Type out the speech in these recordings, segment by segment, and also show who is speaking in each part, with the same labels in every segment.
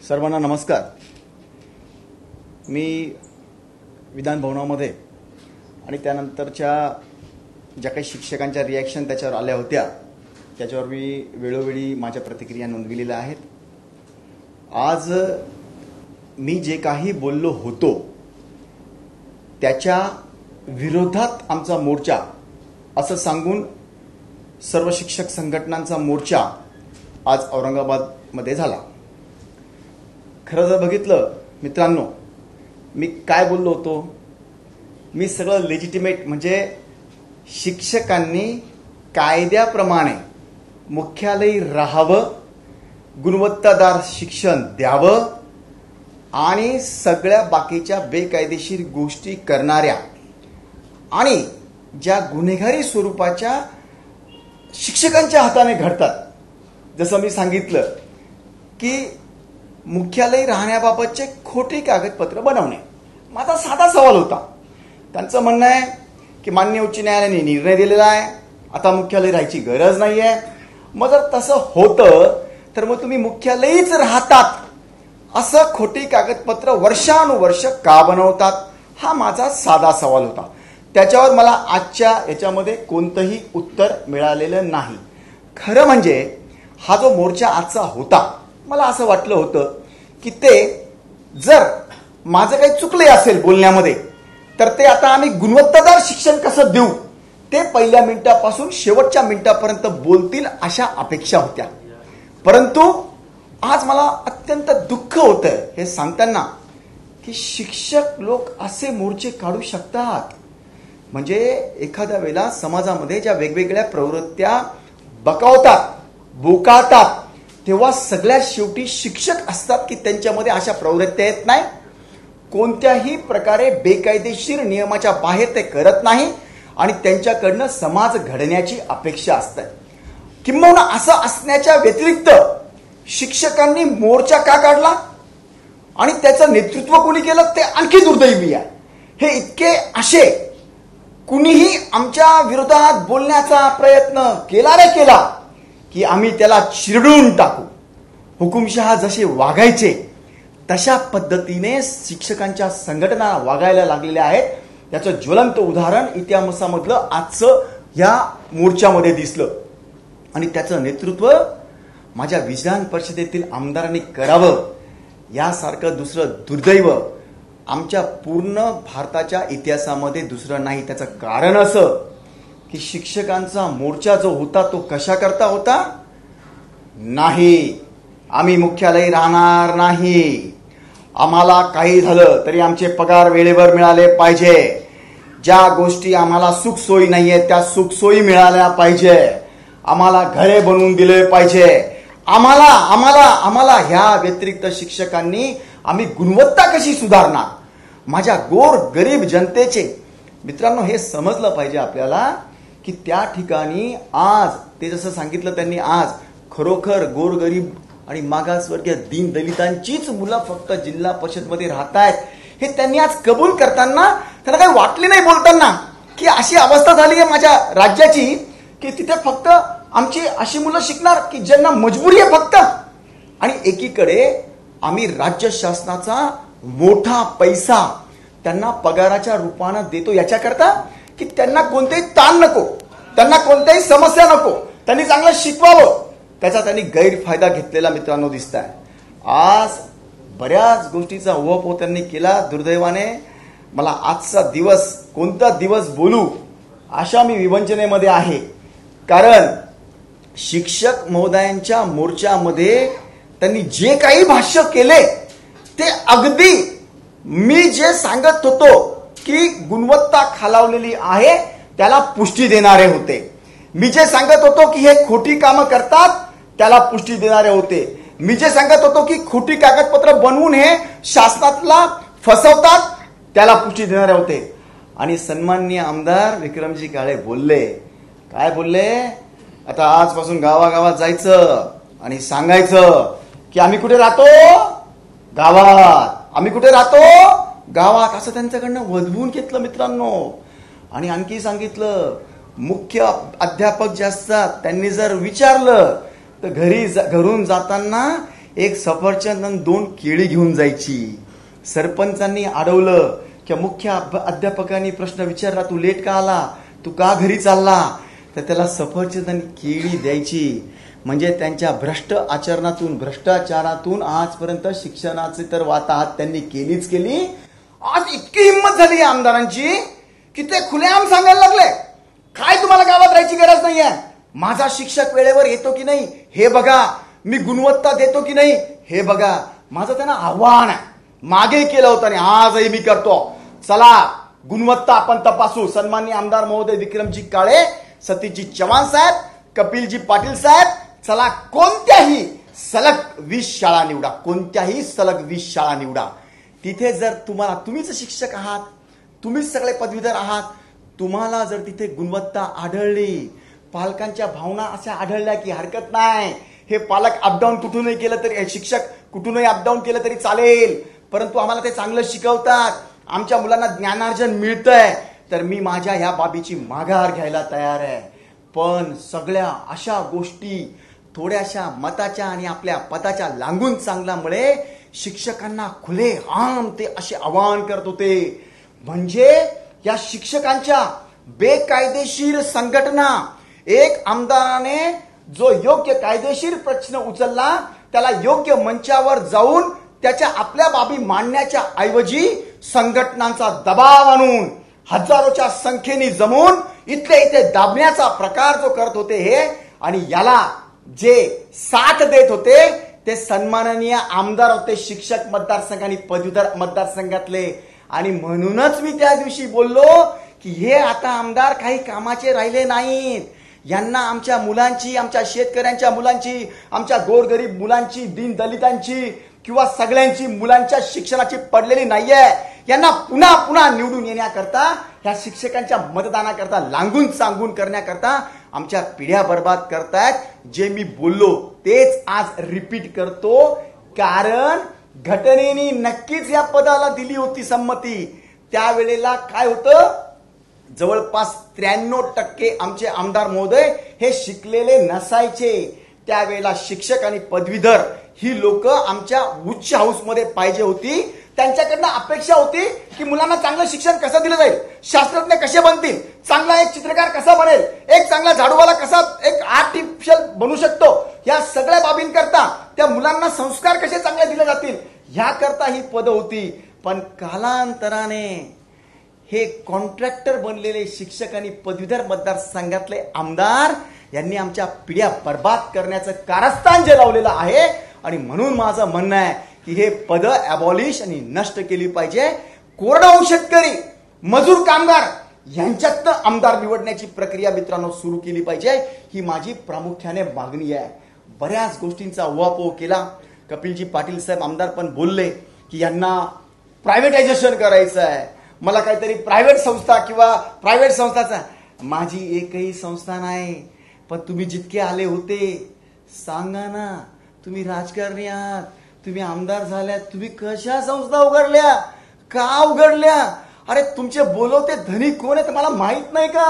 Speaker 1: सर्वांना नमस्कार। मी विधान भवनामध्ये आणि त्यानंतरच्या ज्या काही शिक्षकांच्या रिॲक्शन त्याच्यावर आल्या होत्या त्याच्यावर मी वेळोवेळी माझ्या प्रतिक्रिया नोंदविलेल्या आहेत। आज मी जे काही बोललो होतो त्याच्या विरोधात आमचा मोर्चा असं सांगून सर्व शिक्षक संघटनांचा मोर्चा आज औरंगाबादमध्ये झाला। खरं जर बघितलं मित्रांनो, मी काय बोललो होतो, मी सगळं लेजिटिमेट म्हणजे शिक्षकांनी कायद्याप्रमाणे मुख्यालयी राहावं, गुणवत्तादार शिक्षण द्यावं आणि सगळ्या बाकीच्या बेकायदेशीर गोष्टी करणाऱ्या आणि ज्या गुन्हेगारी स्वरूपाच्या शिक्षकांच्या हाताने घडतात, जसं मी सांगितलं की मुख्यालयी राहण्याबाबतचे खोटी कागदपत्र बनवणे, माझा साधा सवाल होता। त्यांचं म्हणणं आहे की माननीय उच्च न्यायालयाने निर्णय दिलेला आहे, आता मुख्यालयी राहायची गरज नाही आहे। मग जर तसं होतं तर मग तुम्ही मुख्यालयीच राहतात असं खोटी कागदपत्र वर्षानुवर्ष का बनवतात, हा माझा साधा सवाल होता। त्याच्यावर मला आजच्या याच्यामध्ये कोणतंही उत्तर मिळालेलं नाही। खरं म्हणजे हा जो मोर्चा आजचा होता, मला असं वाटलं होतं की ते जर माझं काही चुकले असेल बोलण्यामध्ये तर ते आता आम्ही गुणवत्तादार शिक्षण कसं देऊ ते पहिल्या मिनिटापासून शेवटच्या मिनिटापर्यंत बोलतील अशा अपेक्षा होत्या। परंतु आज मला अत्यंत दुःख होतंय हे सांगताना की शिक्षक लोक असे मोर्चे काढू शकतात। म्हणजे एखाद्या वेळेला समाजामध्ये ज्या वेगवेगळ्या प्रवृत्त्या बकावतात, बोकाळतात, तेव्हा सगळ्यात शेवटी शिक्षक असतात की त्यांच्यामध्ये अशा प्रवृत्त्या येत नाही। कोणत्याही प्रकारे बेकायदेशीर नियमाच्या बाहेर ते करत नाही आणि त्यांच्याकडनं समाज घडण्याची अपेक्षा असते। किंबहुना असं असण्याच्या व्यतिरिक्त शिक्षकांनी मोर्चा का काढला आणि त्याचं नेतृत्व कोणी केलं ते आणखी दुर्दैवी आहे। हे इतके असे कुणीही आमच्या विरोधात बोलण्याचा प्रयत्न केला रे केला की आम्ही त्याला चिरडून टाकू। हुकुमशहा जसे वागायचे तशा पद्धतीने शिक्षकांच्या संघटना वागायला लागलेल्या आहेत। त्याचं ज्वलंत उदाहरण इतिहासामधलं आजचं या मोर्चामध्ये दिसलं आणि त्याचं नेतृत्व माझ्या विधान परिषदेतील आमदारांनी करावं यासारखं दुसरं दुर्दैव आमच्या पूर्ण भारताच्या इतिहासामध्ये दुसरं नाही। त्याचं कारण असं की शिक्षकांचा मोर्चा जो होता तो कशा करता होता, नाही आम्ही मुख्यालयी राहणार नाही, आम्हाला काही झालं तरी आमचे पगार वेळेवर मिळाले पाहिजे, ज्या गोष्टी आम्हाला सुखसोयी नाहीये त्या सुखसोयी मिळाल्या पाहिजे, आम्हाला घरे बनवून दिले पाहिजे, आम्हाला आम्हाला आम्हाला ह्या व्यतिरिक्त शिक्षकांनी आम्ही गुणवत्ता कशी सुधारणार, माझ्या गोर गरीब जनतेचे मित्रांनो हे समजलं पाहिजे आपल्याला की त्या ठिकाणी आज ते जसं सांगितलं त्यांनी, आज खरोखर गोरगरीब आणि मागासवर्गीय दीनदलितांचीच मुलं फक्त जिल्हा परिषदमध्ये राहत आहेत हे त्यांनी आज कबूल करताना त्यांना काही वाटले नाही बोलताना की अशी अवस्था झाली आहे माझ्या राज्याची की तिथे फक्त आमची अशी मुलं शिकणार की ज्यांना मजबुरी आहे फक्त। आणि एकीकडे आम्ही राज्य शासनाचा मोठा पैसा त्यांना पगाराच्या रूपाने देतो याच्याकरता की त्यांना कोणतेही ताण नको, त्यांना कोणत्याही समस्या नको, त्यांनी चांगलं शिकवावं, त्याचा त्यांनी गैरफायदा घेतलेला मित्रांनो दिसत आहे। आज बऱ्याच गोष्टीचा उहापोह त्यांनी केला। दुर्दैवाने मला आजचा दिवस कोणता दिवस बोलू अशा मी विवंचनेमध्ये आहे, कारण शिक्षक महोदयांच्या मोर्चामध्ये त्यांनी जे काही भाष्य केले ते अगदी मी जे सांगत होतो की गुणवत्ता खालावलेली आहे त्याला पुष्टी देणारे होते, मी जे सांगत होतो की हे खोटी कामं करतात त्याला पुष्टी देणारे होते, मी जे सांगत होतो की खोटी कागदपत्र बनवून हे शासनाला फसवतात त्याला पुष्टी देणारे होते। आणि सन्माननीय आमदार विक्रमजी काळे बोलले, काय बोलले, आता आजपासून गावागावात जायचं आणि सांगायचं की आम्ही कुठे राहतो, गावात, आम्ही कुठे राहतो, गावात, असं त्यांच्याकडनं वधवून घेतलं मित्रांनो। आणि आणखी सांगितलं मुख्य अध्यापक जे असतात त्यांनी जर विचारलं तर घरून जाताना एक सफरचंद आणि 2 केळी घेऊन जायची. सरपंचांनी अडवलं की मुख्य अध्यापकांनी प्रश्न विचारला, तू लेट का आला, तू का घरी चालला, तर त्याला सफरचंद आणि केळी द्यायची. म्हणजे त्यांच्या भ्रष्ट आचरणातून, भ्रष्टाचारातून आजपर्यंत शिक्षणाची तर वाताहत त्यांनी केलीच केली. आज इतकी हिंमत झाली आमदारांची की ते खुलेआम सांगायला लागले, काय तुम्हाला गावात राहायची गरज नाहीये, माझा शिक्षक वेळेवर येतो की नाही हे बघा, मी गुणवत्ता देतो की नाही हे बघा. माझं त्यांना आव्हान आहे, मागे केलं होतं आणि आजही मी करतो. चला गुणवत्ता आपण तपासू. सन्माननीय आमदार महोदय विक्रमजी काळे, सतीशजी चव्हाण साहेब, कपिलजी पाटील साहेब, चला कोणत्याही सलग 20 शाळा निवडा, कोणत्याही सलग 20 शाळा निवडा. तिथे जर तुम्हीच शिक्षक आहात, तुम्हीच सगळे पदवीधर आहात, तुम्हाला जर तिथे गुणवत्ता आढळली, पालकांच्या भावना अशा आढळल्या की हरकत नाही, हे पालक अपडाऊन कुठूनही केलं तरी, शिक्षक कुठूनही अपडाऊन केलं तरी चालेल, परंतु आम्हाला ते चांगलं शिकवतात, आमच्या मुलांना ज्ञानार्जन मिळतंय, तर मी माझ्या ह्या बाबीची माघार घ्यायला तयार आहे. पण सगळ्या अशा गोष्टी थोड्याशा मताच्या आणि आपल्या पदाच्या लांगून चांगल्यामुळे शिक्षकांना खुले आम ते असे आवाहन करत होते. म्हणजे या शिक्षकांच्या बेकायदेशीर संघटना, एक आमदाराने जो योग्य कायदेशीर प्रश्न उचलला त्याला योग्य मंचावर जाऊन त्याच्या आपल्या बाबी मांडण्याच्या ऐवजी संघटनांचा दबाव आणून हजारोच्या संख्येने जमून इथले इथे दाबण्याचा प्रकार जो करत होते हे, आणि याला जे साथ देत होते ते सन्माननीय आमदार होते शिक्षक मतदारसंघ आणि पदवीधर मतदारसंघातले. आणि म्हणूनच मी त्या दिवशी बोललो की हे आता आमदार काही कामाचे राहिले नाहीत, यांना आमच्या मुलांची, आमच्या शेतकऱ्यांच्या मुलांची, आमच्या गोरगरीब मुलांची, दीन दलितांची किंवा सगळ्यांची मुलांच्या शिक्षणाची पडलेली नाहीये. यांना पुन्हा पुन्हा निवडून येण्याकरता, ह्या शिक्षकांच्या मतदानाकरता लांगून चांगून करण्याकरता आमच्या पिढ्या बर्बाद करतायत. जे मी बोललो तेच आज रिपीट करतो, कारण घटनेने नक्कीच या पदाला दिली होती संमती. त्यावेळेला काय होतं, जवळपास 93% आमचे आमदार महोदय हे शिकलेले नसायचे. त्यावेळेला शिक्षक आणि पदवीधर ही लोक आमच्या उच्च हाऊसमध्ये पाहिजे होती. त्यांच्याकडनं अपेक्षा होती की मुलांना चांगलं शिक्षण कसं दिलं जाईल, शास्त्रज्ञ कसे बनतील, चांगला एक चित्रकार कसा बनेल, एक चांगला झाडूवाला कसा एक आर्टिफिशियल बनू शकतो, या सगळ्या बाबींकरता त्या मुलांना संस्कार कसे चांगले दिले जातील, ह्याकरता ही पदं होती. पण कालांतराने हे कॉन्ट्रॅक्टर बनलेले शिक्षक आणि पदवीधर मतदारसंघातले आमदार यांनी आमच्या पिढ्या बर्बाद करण्याचं कारस्थान जे लावलेलं आहे. आणि म्हणून माझं म्हणणं आहे की हे पद अबॉलिश आणि नष्ट केली पाहिजे. कोरडवाहू शेतकरी, मजूर, कामगार यांच्यात आमदार निवडण्याची प्रक्रिया मित्रांनो सुरू केली पाहिजे, ही माझी प्रामुख्याने मागणी आहे. बऱ्याच गोष्टींचा उहापोह केला. कपिलजी पाटील साहेब आमदार पण बोलले की यांना प्रायव्हेटायझेशन करायचं आहे, मला काहीतरी प्रायव्हेट संस्था किंवा प्रायव्हेट संस्थाचा. माझी एकही संस्था नाही, पण तुम्ही जितके आले होते सांगा ना, तुम्ही राजकारणी आहात, तुम्ही आमदार झाल्यात, तुम्ही कशा संस्था उघडल्या, का उघडल्या, अरे तुमचे बोलवते धनी कोण आहेत मला माहित नाही का,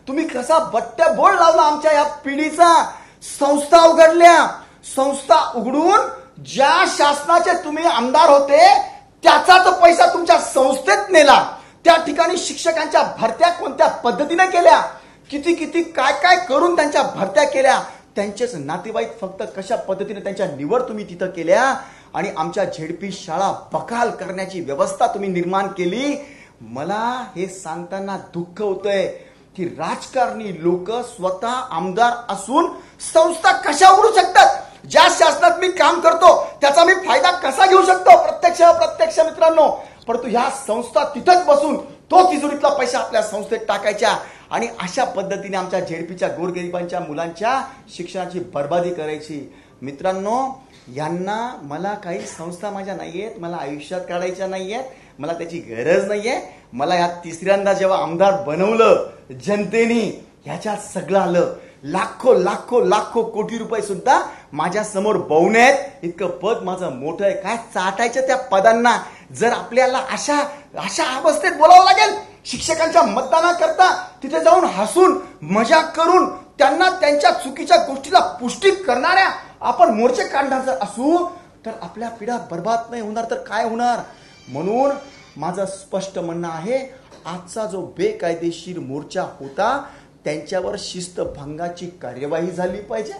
Speaker 1: तुम्ही कसा बट्ट्या बोळ लावला आमच्या या पिढीचा. संस्था उघडल्या, संस्था उघडून ज्या शासनाचे तुम्ही आमदार होते त्याचाच पैसा तुमच्या संस्थेत नेला. त्या ठिकाणी शिक्षकांच्या भरत्या कोणत्या पद्धतीने केल्या, किती किती काय काय करून त्यांच्या भरत्या केल्या, त्यांचेच नातेवाईक फक्त कशा पद्धतीने त्यांच्या निवड तुम्ही तिथं केल्या, आणि आमच्या झेडपी शाळा बकाल करण्याची व्यवस्था तुम्ही निर्माण केली. मला हे सांगताना दुःख होतंय की राजकारणी लोक स्वतः आमदार असून संस्था कशा उघडू शकतात, ज्या शासनात मी काम करतो त्याचा मी फायदा कसा घेऊ शकतो, प्रत्यक्ष अप्रत्यक्ष मित्रांनो. परंतु ह्या संस्था तिथंच बसून तो तिजोरीतला पैसा आपल्या संस्थेत टाकायच्या आणि अशा पद्धतीने आमच्या झेडपीच्या गोरगरिबांच्या मुलांच्या शिक्षणाची बर्बादी करायची. मित्रांनो, यांना मला काही संस्था माझ्या नाहीयेत, मला आयुष्यात काढायच्या नाहीयेत, मला त्याची गरज नाहीये. मला या तिसऱ्यांदा जेव्हा आमदार बनवलं जनतेने, ह्याच्यात सगळं आलं. लाखो लाखो लाखो कोटी रुपये सुद्धा माझ्या समोर बवण्यात, इतकं पद माझं मोठं आहे. काय चाटायचं त्या पदांना. जर आपल्याला अशा अशा अवस्थेत बोलावं लागेल शिक्षकांच्या मतदानाकरता, तिथे जाऊन हसून मजाक करून त्यांना त्यांच्या चुकीच्या गोष्टीला पुष्टी करणाऱ्या आपण मोर्चे काढणार जर असू, तर आपल्या पिढ्या बर्बाद नाही होणार तर काय होणार. म्हणून माझं स्पष्ट म्हणणं आहे, आजचा जो बेकायदेशीर मोर्चा होता त्यांच्यावर शिस्तभंगाची कार्यवाही झाली पाहिजे.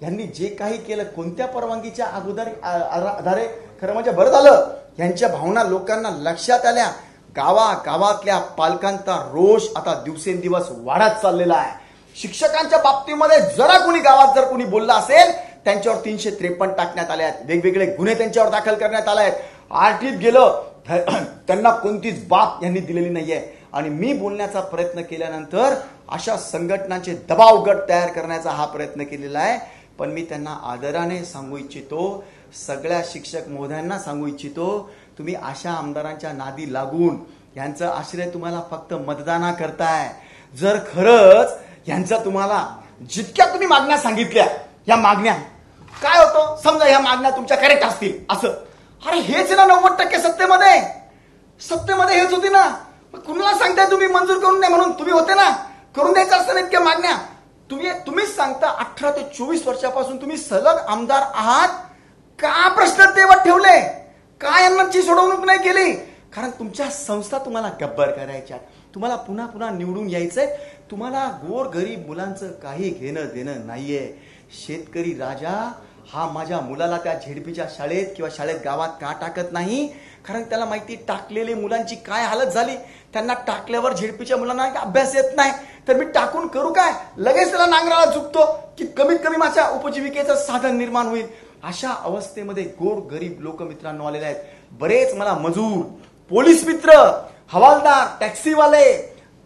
Speaker 1: यांनी जे काही केलं कोणत्या परवानगीच्या आधारे, खरं म्हणजे बरं झालं यांच्या भावना लोकांना लक्षात आल्या. गावागावातल्या पालकांचा रोष आता दिवसेंदिवस वाढत चाललेला आहे. शिक्षकांच्या बाबतीमध्ये जरा कुणी गावात जर कुणी बोलला असेल त्यांच्यावर 353 टाकण्यात आले आहेत, वेगवेगळे गुन्हे त्यांच्यावर दाखल करण्यात आले आहेत. आरटीत गेलं त्यांना कोणतीच बाब यांनी दिलेली नाहीये. आणि मी बोलण्याचा प्रयत्न केल्यानंतर अशा संघटनांचे दबाव गट तयार करण्याचा हा प्रयत्न केलेला आहे. पण मी त्यांना आदराने सांगू इच्छितो, सगळ्या शिक्षक महोदयांना सांगू इच्छितो, तुम्ही अशा आमदारांच्या नादी लागून यांचा आश्रय तुम्हाला फक्त मतदाना करताय. जर खरंच यांचा तुम्हाला जितक्या तुम्ही मागण्या सांगितल्या, या मागण्या काय होतं समजा ह्या मागण्या तुमच्या करेक्ट असतील असं, अरे हेच ना 90% सत्तेमध्ये हेच होती ना. कुणाला सांगताय तुम्ही मंजूर करून नाही म्हणून? तुम्ही होते ना, करून द्यायचं असतं ना इतक्या मागण्या. तुम्हीच सांगता 18 ते 24 वर्षापासून तुम्ही सलग आमदार आहात, का प्रश्न तेवत ठेवले, का यांची सोडवणूक नाही केली? कारण तुमच्या संस्था तुम्हाला गब्बर करायच्या, तुम्हाला पुन्हा पुन्हा निवडून यायचंय. तुम्हाला गोर गरीब मुलांचं काही घेणं देणं नाहीये. शेतकरी राजा हा माझ्या मुलाला त्या झेडपीच्या शाळेत किंवा शाळेत गावात का टाकत नाही? कारण त्याला माहिती टाकलेली मुलांची काय हालत झाली. त्यांना टाकल्यावर झेडपीच्या मुलांना अभ्यास येत नाही, तर मी टाकून करू काय? लगेच त्याला नांगराला झुकतो की कमीत कमी माझ्या उपजीविकेचं साधन निर्माण होईल. अशा अवस्थेमध्ये गोर गरीब लोक मित्रांनो आलेले आहेत. बरेच मला मजूर, पोलीस मित्र, हवालदार, टॅक्सीवाले,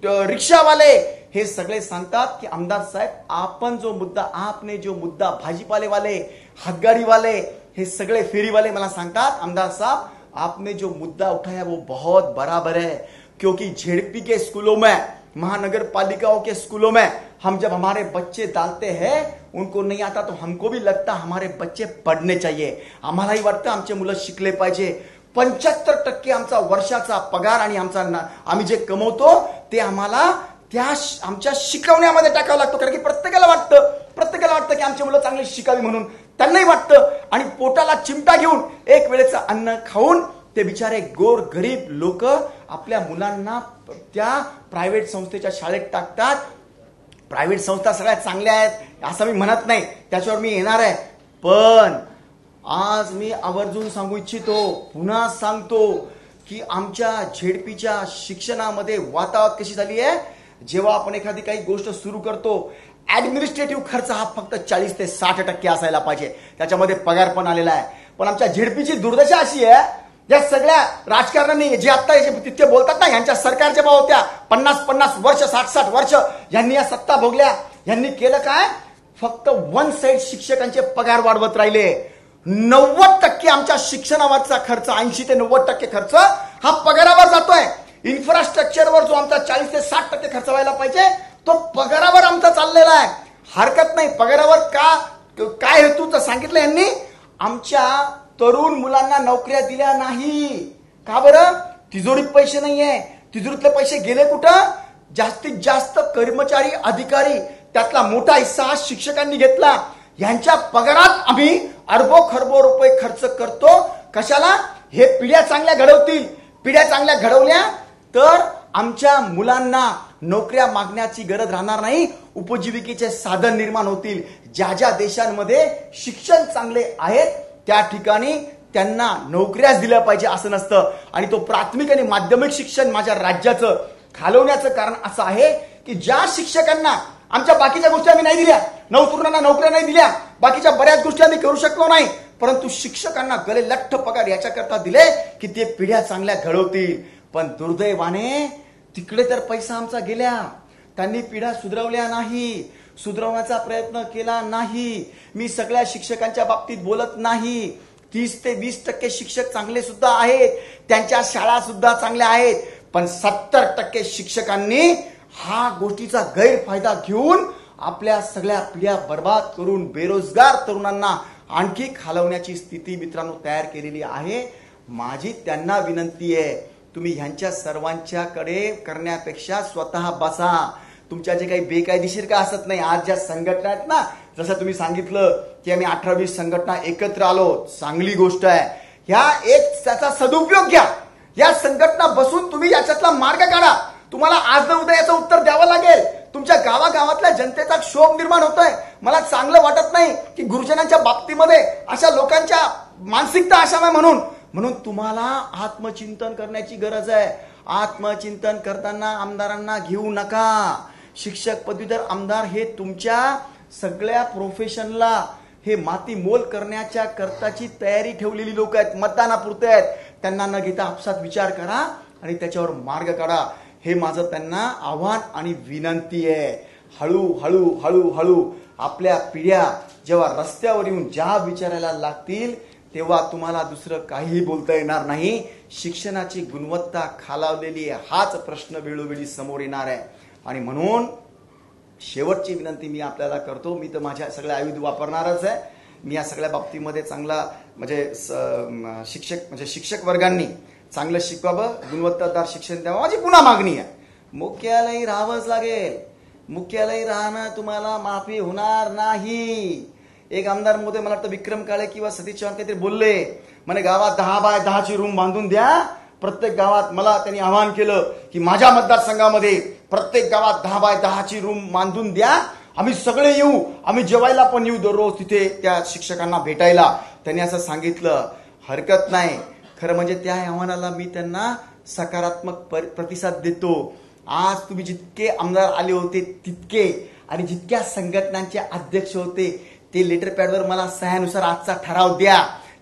Speaker 1: रिक्षावाले हे सगळे सांगतात की आमदार साहेब आपने जो मुद्दा भाजीपाले वाले, हातगाड़ी वाले, हे सगळे फेरीवाले मला सांगतात, आमदार साहब आपने जो मुद्दा उठाया वो बहुत बराबर है. क्योंकि झेडपी के स्कूलों में, महानगर पालिकाओं के स्कूलों में हम जब हमारे बच्चे डालते हैं, उनको नहीं आता तो हमको भी लगता हमारे बच्चे पढ़ने चाहिए. आम्हालाही वाटतं आमचे मुलं शिकले पाहिजे. 75% आमचा वर्षाचा पगार आणि आम्ही जे कमवतो ते आम्हाला त्या आमच्या शिकवण्यामध्ये टाकावं लागतं. कारण की प्रत्येकाला वाटतं की आमची मुलं चांगली शिकावी म्हणून त्यांनाही वाटतं. आणि पोटाला चिमटा घेऊन एक वेळेचं अन्न खाऊन ते बिचारे गोर गरीब लोक आपल्या मुलांना त्या प्रायव्हेट संस्थेच्या शाळेत टाकतात. प्रायव्हेट संस्था सगळ्यात चांगल्या आहेत असं मी म्हणत नाही, त्याच्यावर मी येणार आहे. पण आज मी आवर्जून सांगू इच्छितो, पुन्हा सांगतो की आमच्या झेडपीच्या शिक्षणामध्ये वातावरण कशी झाली आहे. जेव्हा आपण एखादी काही गोष्ट सुरू करतो, ऍडमिनिस्ट्रेटिव्ह खर्च हा फक्त 40 ते 60% असायला पाहिजे, त्याच्यामध्ये पगार पण आलेला आहे. पण आमच्या झेडपीची दुर्दशा अशी आहे, या सगळ्या राजकारण्यांनी जे आता तितके बोलतात ना, यांच्या सरकारच्या भाव होत्या 50-50 वर्ष, 60-60 वर्ष यांनी या सत्ता भोगल्या. यांनी केलं काय? फक्त वन साइड शिक्षकांचे पगार वाढवत राहिले. 90% आमच्या शिक्षणावरचा खर्च, 80 ते 90% खर्च हा पगारावर जातोय. इन्फ्रास्ट्रक्चरवर जो आमचा 40 ते 60% खर्च व्हायला पाहिजे तो पगारावर आमचा चाललेला आहे. हरकत नाही, पगारावर काय हेतूचं सांगितलं यांनी? आमच्या तरुण मुलांना नोकऱ्या दिल्या नाही. का बरं? तिजोरीत पैसे नाहीये. तिजोरीतले पैसे गेले कुठं? जास्तीत जास्त कर्मचारी, अधिकारी, त्यातला मोठा हिस्सा शिक्षकांनी घेतला. यांच्या पगारात आम्ही अरबो खरबो रुपये खर्च करतो. कशाला? हे पिढ्या चांगल्या घडवतील. पिढ्या चांगल्या घडवल्या तर आमच्या मुलांना नोकऱ्या मागण्याची गरज राहणार नाही, उपजीविकेचे साधन निर्माण होतील. ज्या ज्या देशांमध्ये शिक्षण चांगले आहेत त्या ठिकाणी त्यांना नोकऱ्याच दिल्या पाहिजे असं नसतं. आणि तो प्राथमिक आणि माध्यमिक शिक्षण माझ्या राज्याचं खालवण्याचं कारण असं आहे की ज्या शिक्षकांना आमच्या बाकीच्या गोष्टी आम्ही नाही दिल्या, नवतरुणांना नोकऱ्या नाही दिल्या, बाकीच्या बऱ्याच गोष्टी आम्ही करू शकलो नाही, परंतु शिक्षकांना गले लठ्ठ पगार याच्याकरता दिले की ते पिढ्या चांगल्या घडवतील. पण दुर्दैवाने तिकडे तर पैसा आमचा गेल्या, त्यांनी पिढ्या सुधरवल्या नाही, सुधरवण्याचा प्रयत्न केला नाही. मी सगळ्या शिक्षकांच्या बाबतीत बोलत नाही. 30 ते 20% शिक्षक चांगले सुद्धा आहेत, त्यांच्या शाळा सुद्धा चांगल्या आहेत. पण 70% शिक्षकांनी हा गोष्टीचा गैरफायदा घेऊन आपल्या सगळ्या पिढ्या बर्बाद करून बेरोजगार तरुणांना आणखी खालवण्याची स्थिती मित्रांनो तयार केलेली आहे. माझी त्यांना विनंती आहे, तुम्ही ह्यांच्या सर्वांच्याकडे करण्यापेक्षा स्वतः बसा. तुमच्या जे काही बेकायदेशीर का असत नाही, आज ज्या संघटना आहेत ना, जसं तुम्ही सांगितलं की आम्ही 18-20 संघटना एकत्र आलो, चांगली गोष्ट आहे. ह्या एक त्याचा सदुपयोग घ्या. या संघटना बसून तुम्ही याच्यातला मार्ग काढा. तुम्हाला आज न उद्या याचं उत्तर द्यावं लागेल. तुमच्या गावागावातल्या जनतेचा क्षोभ निर्माण होतोय. मला चांगलं वाटत नाही की गुरुजनांच्या बाबतीमध्ये अशा लोकांच्या मानसिकता असाव्या म्हणून तुम्हाला आत्मचिंतन करण्याची गरज आहे. आत्मचिंतन करताना आमदारांना घेऊ नका. शिक्षक पदवीधर आमदार हे तुमच्या सगळ्या प्रोफेशनला हे माती मोल करण्याच्या करताची तयारी ठेवलेली लोक आहेत, मतदानापुरते आहेत. त्यांना न घेता आपसात विचार करा आणि त्याच्यावर मार्ग काढा. हे माझं त्यांना आव्हान आणि विनंती आहे. हळूहळू हळूहळू आपल्या पिढ्या जेव्हा रस्त्यावर येऊन ज्या विचारायला लागतील तेव्हा तुम्हाला दुसरं काही बोलता येणार नाही. शिक्षणाची गुणवत्ता खालावलेली आहे, हाच प्रश्न वेळोवेळी समोर येणार आहे. आणि म्हणून शेवटची विनंती मी आपल्याला करतो. मी तर माझ्या सगळ्या आयुध वापरणारच आहे. मी या सगळ्या बाबतीमध्ये चांगला शिक्षक वर्गांनी चांगलं शिकवावं, गुणवत्तादार शिक्षण द्यावं, माझी पुन्हा मागणी आहे. मुख्यालयी राहावंच लागेल. मुख्यालयी राहणं तुम्हाला माफी होणार नाही. एक आमदार मोदी मला वाटतं विक्रम काळे किंवा सतीश चव्हाण काहीतरी बोलले, म्हणे गावात 10x10ची रूम बांधून द्या. प्रत्येक गावात मला त्यांनी आवाहन केलं की माझ्या मतदारसंघामध्ये प्रत्येक गावात 10x10ची रूम बांधून द्या. आम्ही सगळे येऊ, आम्ही जेवायला पण येऊ दररोज तिथे त्या शिक्षकांना भेटायला. त्यांनी असं सांगितलं. हरकत नाही. खरं म्हणजे त्या आव्हानाला मी त्यांना सकारात्मक प्रतिसाद देतो. आज तुम्ही जितके आमदार आले होते तितके आणि जितक्या संघटनांचे अध्यक्ष होते ते लेटर पॅडवर मला सह्यानुसार आजचा ठराव द्या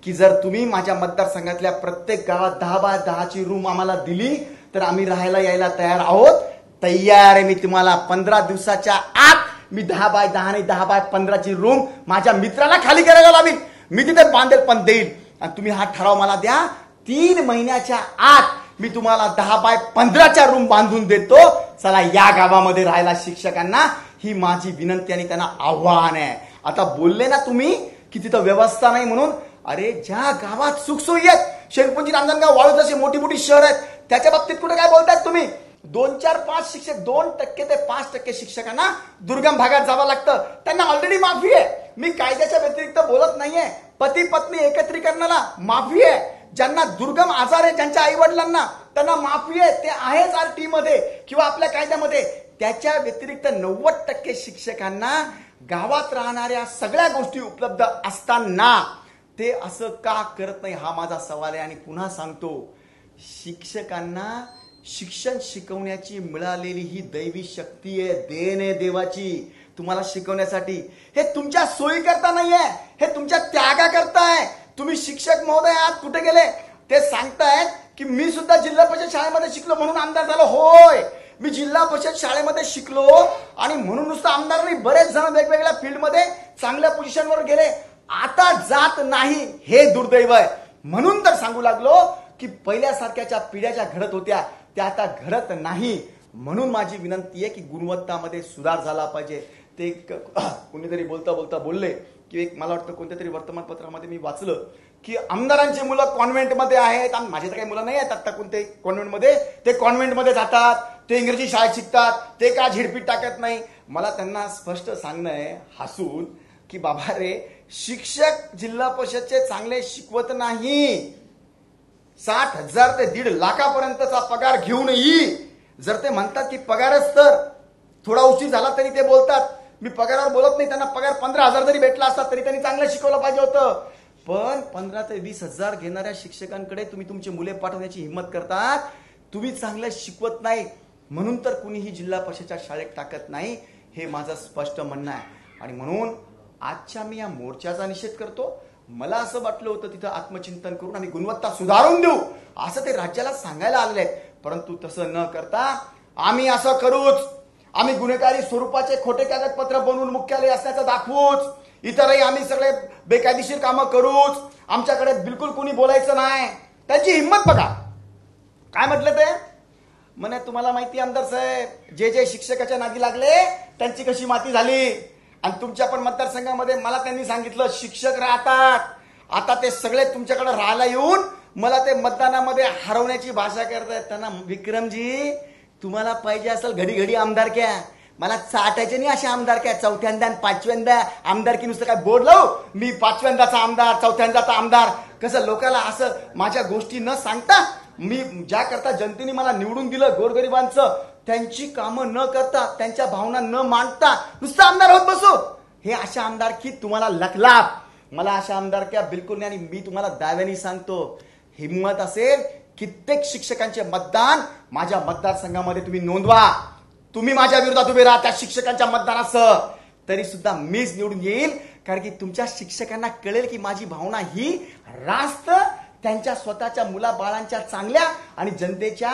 Speaker 1: की जर तुम्ही माझ्या मतदारसंघातल्या प्रत्येक गावात 10x10ची रूम आम्हाला दिली तर आम्ही राहायला यायला तयार आहोत. तयार आहे मी. तुम्हाला 15 दिवसाच्या आत मी 10x10 आणि 10x15ची रूम माझ्या मित्राला खाली करायला लावीन. मी तिथे बांधेल पण देईल. आणि तुम्ही हा ठराव मला द्या. 3 महिन्याच्या आत मी तुम्हाला 10x15च्या रूम बांधून देतो. चला या गावामध्ये राहायला शिक्षकांना. ही माझी विनंती आणि त्यांना आव्हान आहे. आता बोलले ना तुम्ही की तिथं व्यवस्था नाही म्हणून. अरे ज्या गावात सुखसोयी आहेत, शेरपुंजी, रांजणगाव, वाळूज अशी मोठी मोठी शहर आहेत, त्याच्या बाबतीत कुठे काय बोलतायत तुम्ही? 2, 4, 5 शिक्षक, 2% ते 5% शिक्षकांना दुर्गम भागात जावं लागतं. त्यांना ऑलरेडी माफी आहे. मी कायद्याच्या व्यतिरिक्त बोलत नाहीये. पती पत्नी एकत्रीकरणाला माफी आहे. ज्यांना दुर्गम आजार आहे, ज्यांच्या आई वडिलांना, त्यांना माफी आहे. ते आहेच RT मध्ये किंवा आपल्या कायद्यामध्ये. त्याच्या व्यतिरिक्त 90% शिक्षकांना गावात राहणाऱ्या सगळ्या गोष्टी उपलब्ध असताना ते असं का करत नाही, हा माझा सवाल आहे. आणि पुन्हा सांगतो, शिक्षकांना शिक्षण शिकवण्याची मिळालेली ही दैवी शक्ती आहे, देण आहे देवाची तुम्हाला शिकवण्यासाठी. हे तुमच्या सोयी करता नाहीये, हे तुमच्या त्यागा करताय. तुम्ही शिक्षक महोदय आज कुठे गेले? ते सांगतायत की मी सुद्धा जिल्हा परिषद शाळेमध्ये शिकलो म्हणून आमदार झालो. होय, मी जिल्हा परिषद शाळेमध्ये शिकलो आणि म्हणून नुसतं आमदार नाही, बरेच जण वेगवेगळ्या फील्डमध्ये चांगल्या पोझिशनवर गेले. आता जात नाही, हे दुर्दैव आहे. म्हणून तर सांगू लागलो की पहिल्यासारख्याच्या पिढ्या घडत होत्या त्या आता घडत नाही. म्हणून माझी विनंती आहे की गुणवत्तामध्ये सुधार झाला पाहिजे. ते कोणीतरी बोलता बोलता बोलले की एक मला वाटतं कोणत्या तरी वर्तमानपत्रामध्ये मी वाचलं की आमदारांची मुलं कॉन्व्हेंटमध्ये आहेत. माझे तर काही मुलं नाही आहेत आता कोणते कॉन्व्हेंटमध्ये. ते कॉन्व्हेंटमध्ये जातात, ते इंग्रजी शाळेत शिकतात, ते का झिडपीत टाकत नाही. मला त्यांना स्पष्ट सांगणं आहे हसून की बाबा रे, शिक्षक जिल्हा परिषदचे चांगले शिकवत नाही. 60,000 ते 1.5 लाखापर्यंतचा पगार घेऊनही जर ते म्हणतात की पगारच तर थोडा उशीर झाला तरी ते बोलतात मी पगारावर बोलत नाही. त्यांना पगार 15,000 जरी भेटला असता तरी त्यांनी चांगलं शिकवलं पाहिजे होतं. पण 15 ते 20,000 घेणाऱ्या शिक्षकांकडे तुम्ही तुमची मुले पाठवण्याची हिंमत करतात. तुम्ही चांगलं शिकवत नाही म्हणून तर कुणीही जिल्हा परिषदेच्या शाळेत टाकत नाही, हे माझं स्पष्ट म्हणणं आहे. आणि म्हणून आजच्या मी या मोर्चाचा निषेध करतो. मला असं वाटलं होतं तिथं आत्मचिंतन करून आम्ही गुणवत्ता सुधारून देऊ असं ते राज्याला सांगायला आलेले आहेत. परंतु तसं न करता आम्ही असं करूच, आम्ही गुन्हेगारी स्वरूपाचे खोटे कागदपत्र बनवून मुख्यालय असल्याचं दाखवूच, इतरही आम्ही सगळे बेकायदेशीर कामं करूच, आमच्याकडे बिलकुल कुणी बोलायचं नाही. त्यांची हिंमत बघा. काय म्हटलं ते? म्हणे तुम्हाला माहिती आमदार साहेब, जे शिक्षकाच्या नादी लागले त्यांची कशी माती झाली. आणि तुमच्या पण मतदारसंघामध्ये मला त्यांनी सांगितलं शिक्षक राहतात. आता ते सगळे तुमच्याकडे राहायला येऊन मला ते मतदानामध्ये हरवण्याची भाषा करतायत. त्यांना विक्रमजी, तुम्हाला पाहिजे असेल घडी घडी आमदार क्या, मला चाटायचे नाही असे आमदार काय चौथ्यांदा आणि पाचव्यांदा आमदारकी नुसतं काय बोर्ड लावू मी पाचव्यांदाचा आमदार चौथ्यांदाचा आमदार कसं लोकांना असं माझ्या गोष्टी न सांगता मी ज्या करता जनतेने मला निवडून दिलं गोरगरिबांचं त्यांची कामं न करता त्यांच्या भावना न मांडता नुसतं आमदार होत बसू हे अशा आमदारकी तुम्हाला लखलाप मला अशा आमदारक्या बिलकुल नाही आणि मी तुम्हाला दाव्याने सांगतो हिम्मत असेल कित्येक शिक्षकांचे मतदान माझ्या मतदारसंघामध्ये तुम्ही नोंदवा तुम्ही माझ्या विरोधात उभे राहा त्या शिक्षकांच्या मतदानासह तरी सुद्धा मीच निवडून येईल कारण की तुमच्या शिक्षकांना कळेल की माझी भावना ही रास्त त्यांच्या स्वतःच्या मुलाबाळांच्या चांगल्या आणि जनतेच्या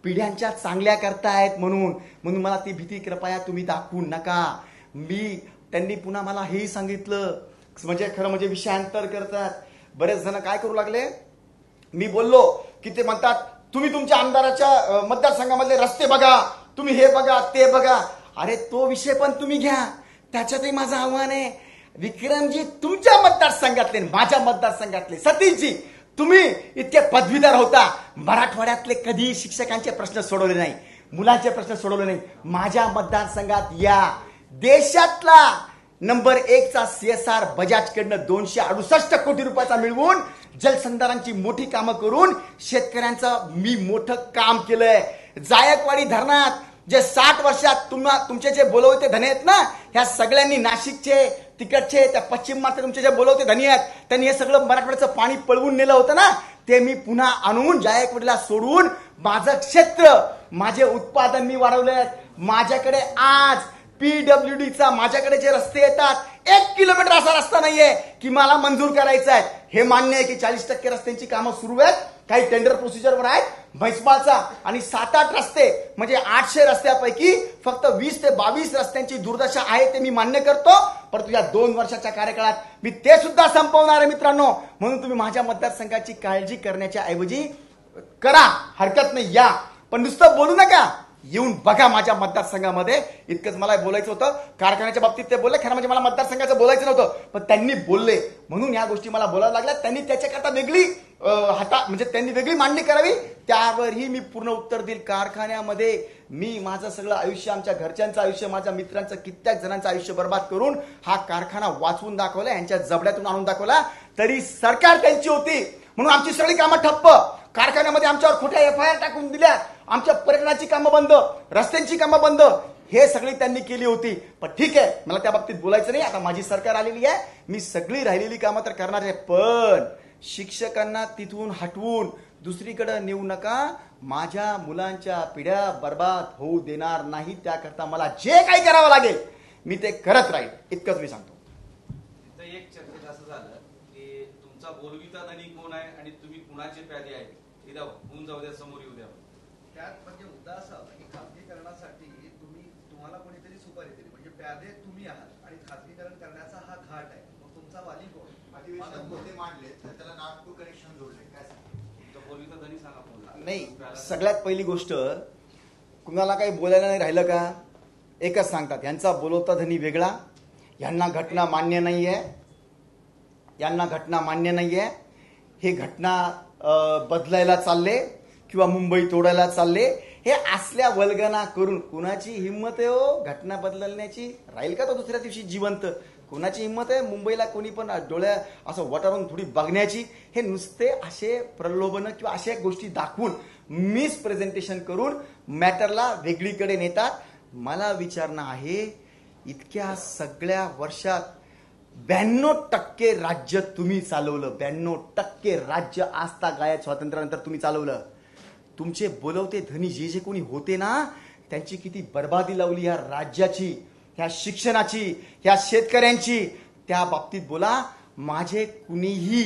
Speaker 1: पिढ्यांच्या चांगल्या करतायत म्हणून मला ती भीती कृपया तुम्ही दाखवू नका त्यांनी पुन्हा मला हेही सांगितलं म्हणजे खरं म्हणजे विषयांतर करतात बरेच जण काय करू लागले मी बोललो की ते म्हणतात तुम्ही तुमच्या आमदाराच्या मतदारसंघामधले रस्ते बघा तुम्ही हे बघा ते बघा अरे तो विषय पण तुम्ही घ्या त्याच्यातही माझं आव्हान आहे विक्रमजी तुमच्या मतदारसंघातले माझ्या मतदारसंघातले सतीशजी तुम्ही इतके पदवीधर होता मराठवाड्यातले कधी शिक्षकांचे प्रश्न सोडवले नाही मुलांचे प्रश्न सोडवले नाही माझ्या मतदारसंघात या देशातला नंबर 1 चा CSR बजाजकडनं 268 कोटी रुपयाचा मिळवून जलसंधारणाची मोठी कामं करून शेतकऱ्यांचं मी मोठं काम केलंय जायकवाडी धरणात जे 60 वर्षात तुमचे जे बोलवते धनी आहेत ना ह्या सगळ्यांनी नाशिकचे तिकडचे त्या पश्चिम मात्र तुमचे जे बोलवते धनी आहेत त्यांनी हे सगळं मराठवाड्याचं पाणी पळवून नेलं होतं ना ते मी पुन्हा आणून जायकवाडीला सोडून माझं क्षेत्र माझे उत्पादन मी वाढवले माझ्याकडे आज PWDचा माझ्याकडे जे रस्ते येतात 1 किलोमीटर असा रस्ता नाहीये की मला मंजूर करायचा आहे हे मान्य आहे की 40% रस्त्यांची कामं सुरू आहेत काही टेंडर प्रोसिजरवर आहेत म्हैसमाळचा आणि 7-8 रस्ते म्हणजे 800 रस्त्यापैकी फक्त 20 ते 22 रस्त्यांची दुर्दशा आहे ते मी मान्य करतो परंतु या 2 वर्षाच्या कार्यकाळात मी ते सुद्धा संपवणार आहे मित्रांनो म्हणून तुम्ही माझ्या मतदारसंघाची काळजी करण्याच्या ऐवजी करा हरकत नाही या पण नुसतं बोलू नका येऊन बघा माझ्या मतदारसंघामध्ये इतकंच मला बोलायचं होतं कारखान्याच्या बाबतीत ते बोलले खरं म्हणजे मला मतदारसंघाचं बोलायचं नव्हतं पण त्यांनी बोलले म्हणून या गोष्टी मला बोलायला लागल्या त्यांनी त्याच्याकरता वेगळी म्हणजे त्यांनी वेगळी मांडणी करावी त्यावरही मी पूर्ण उत्तर देईल कारखान्यामध्ये मी माझं सगळं आयुष्य आमच्या घरच्यांचं आयुष्य माझ्या मित्रांचं कित्येक जणांचं आयुष्य बर्बाद करून हा कारखाना वाचवून दाखवला यांच्या जबड्यातून आणून दाखवला तरी सरकार त्यांची होती म्हणून आमची सगळी कामं ठप्प कारखान्यामध्ये आमच्यावर खोट्या FIR टाकून दिल्या आमच्या पर्यटनाची कामं बंद रस्त्यांची कामं बंद हे सगळी त्यांनी केली होती पण ठीक आहे मला त्या बाबतीत बोलायचं नाही आता माझी सरकार आलेली आहे मी सगळी राहिलेली कामं तर करणार आहे पण शिक्षकांना तिथून हटवून दुसरीकडे नेऊ नका माझ्या मुलांच्या पिढ्या बर्बाद होऊ देणार नाही त्याकरता मला जे काही करावं लागेल मी ते करत राहील इतकंच मी सांगतो
Speaker 2: एक चर्चेत असं झालं की तुमचा बोलविता धनी कोण आहे आणि तुम्ही कुणाचे प्यादे आहेत हे होऊन जाऊ द्या समोर येऊ द्या
Speaker 3: त्यात म्हणजे मुद्दा असा होता की खासगीकरणासाठी तुम्हाला कोणीतरी सुपारी दिली म्हणजे प्यादे तुम्ही आहात आणि खासगीकरण करण्याचा हा घाट आहे मग तुमचा वाली कोण
Speaker 1: मांडले तर त्याला नाग टू कनेक्शन जोडले काय
Speaker 2: बोलविता धनी सांगा कोण
Speaker 1: नाही सगळ्यात पहिली गोष्ट कुणाला काही बोलायला नाही राहिलं का एकच सांगतात यांचा बोलवता धनी वेगळा यांना घटना मान्य नाहीये हे घटना बदलायला चालले किंवा मुंबई तोडायला चालले हे असल्या वल्गना करून कुणाची हिंमत आहे हो घटना बदलण्याची राहील का तो दुसऱ्या दिवशी जिवंत कोणाची हिंमत आहे मुंबईला कोणी पण डोळ्या असं वटारून थोडी बघण्याची हे नुसते असे प्रलोभन किंवा अशा गोष्टी दाखवून मिस प्रेझेंटेशन करून मॅटरला वेगळीकडे नेतात मला विचारणं आहे इतक्या सगळ्या वर्षात 92% राज्य तुम्ही चालवलं 92% राज्य आस्था गायत स्वातंत्र्यानंतर तुम्ही चालवलं तुमचे बोलवते धनी जे कोणी होते ना त्यांची किती बर्बादी लावली ह्या राज्याची ह्या शिक्षणाची ह्या शेतकऱ्यांची त्या बाबतीत बोला माझे कुणीही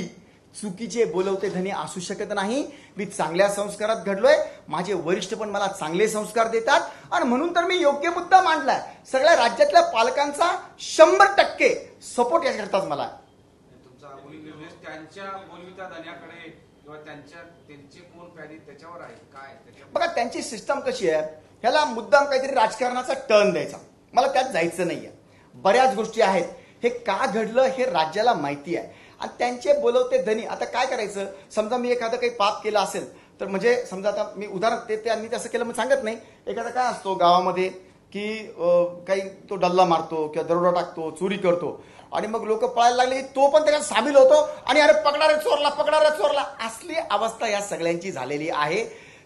Speaker 1: चुकीचे बोलवते धनी असू शकत नाही मी चांगल्या संस्कारात घडलोय माझे वरिष्ठ पण मला चांगले संस्कार देतात आणि म्हणून तर मी योग्य मुद्दा मांडलाय सगळ्या राज्यातल्या पालकांचा 100% सपोर्ट याकरताच मला
Speaker 2: तुमचा निर्देश त्यांच्या बोलविता धन्याकडे किंवा त्यांचे कोण प्यादे त्याच्यावर आहे काय
Speaker 1: बघा त्यांची सिस्टम कशी आहे ह्याला मुद्दाम काहीतरी राजकारणाचा टर्न द्यायचा मला त्यात जायचं नाहीये बऱ्याच गोष्टी आहेत हे का घडलं हे राज्याला माहिती आहे आणि त्यांचे बोलवते धनी आता काय करायचं समजा मी एखादं काही पाप केलं असेल तर म्हणजे समजा आता मी उदाहरण ते त्यांनी तसं केलं मी सांगत नाही एखादा काय असतो गावामध्ये की काही तो डल्ला मारतो किंवा दरोडा टाकतो, चोरी करतो आणि मग लोक पळायला लागले, तो पण त्याच्यात सामील होतो आणि अरे पकडा रे चोरला. असली अवस्था या सगळ्यांची झालेली आहे.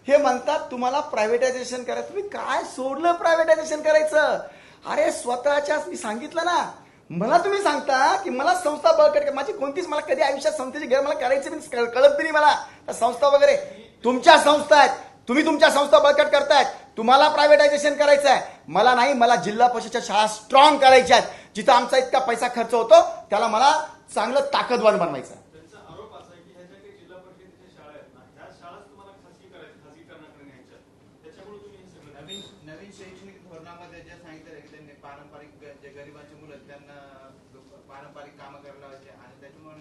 Speaker 1: हे म्हणतात तुम्हाला प्रायव्हेटायझेशन करायचं. तुम्ही काय सोडलं प्रायव्हेटायझेशन करायचं? अरे स्वतःच्याच, मी सांगितलं ना, मला तुम्ही सांगता की मला संस्था बळकट, माझी कोणतीच, मला कधी आयुष्यात संस्थेची गरज मला करायची कळत नाही मला. संस्था वगैरे तुमच्या संस्था आहेत, तुम्ही तुमच्या संस्था बळकट करतायत, तुम्हाला प्रायव्हेटायझेशन करायचं आहे. मला नाही, मला जिल्हा परिषदच्या शाळा स्ट्रॉंग करायच्या आहेत. जिथं आमचा इतका पैसा खर्च होतो त्याला मला चांगलं ताकदवान बनवायचं आहे.
Speaker 4: त्यांचा आरोप असा आहे की ह्या ज्या काही जिल्हा परिषदेच्या शाळा आहेत ना, त्या शाळाच तुम्हाला खासगीकरणाकडे न्यायच्या, त्याच्यामुळे तुम्ही हे सगळं
Speaker 5: नवीन शैक्षणिक धोरणामध्ये जे सांगितलं की त्यांनी पारंपरिक जे गरिबांची मुलं आहेत त्यांना पारंपरिक कामं करायला लावायचे आणि त्याच्यामुळे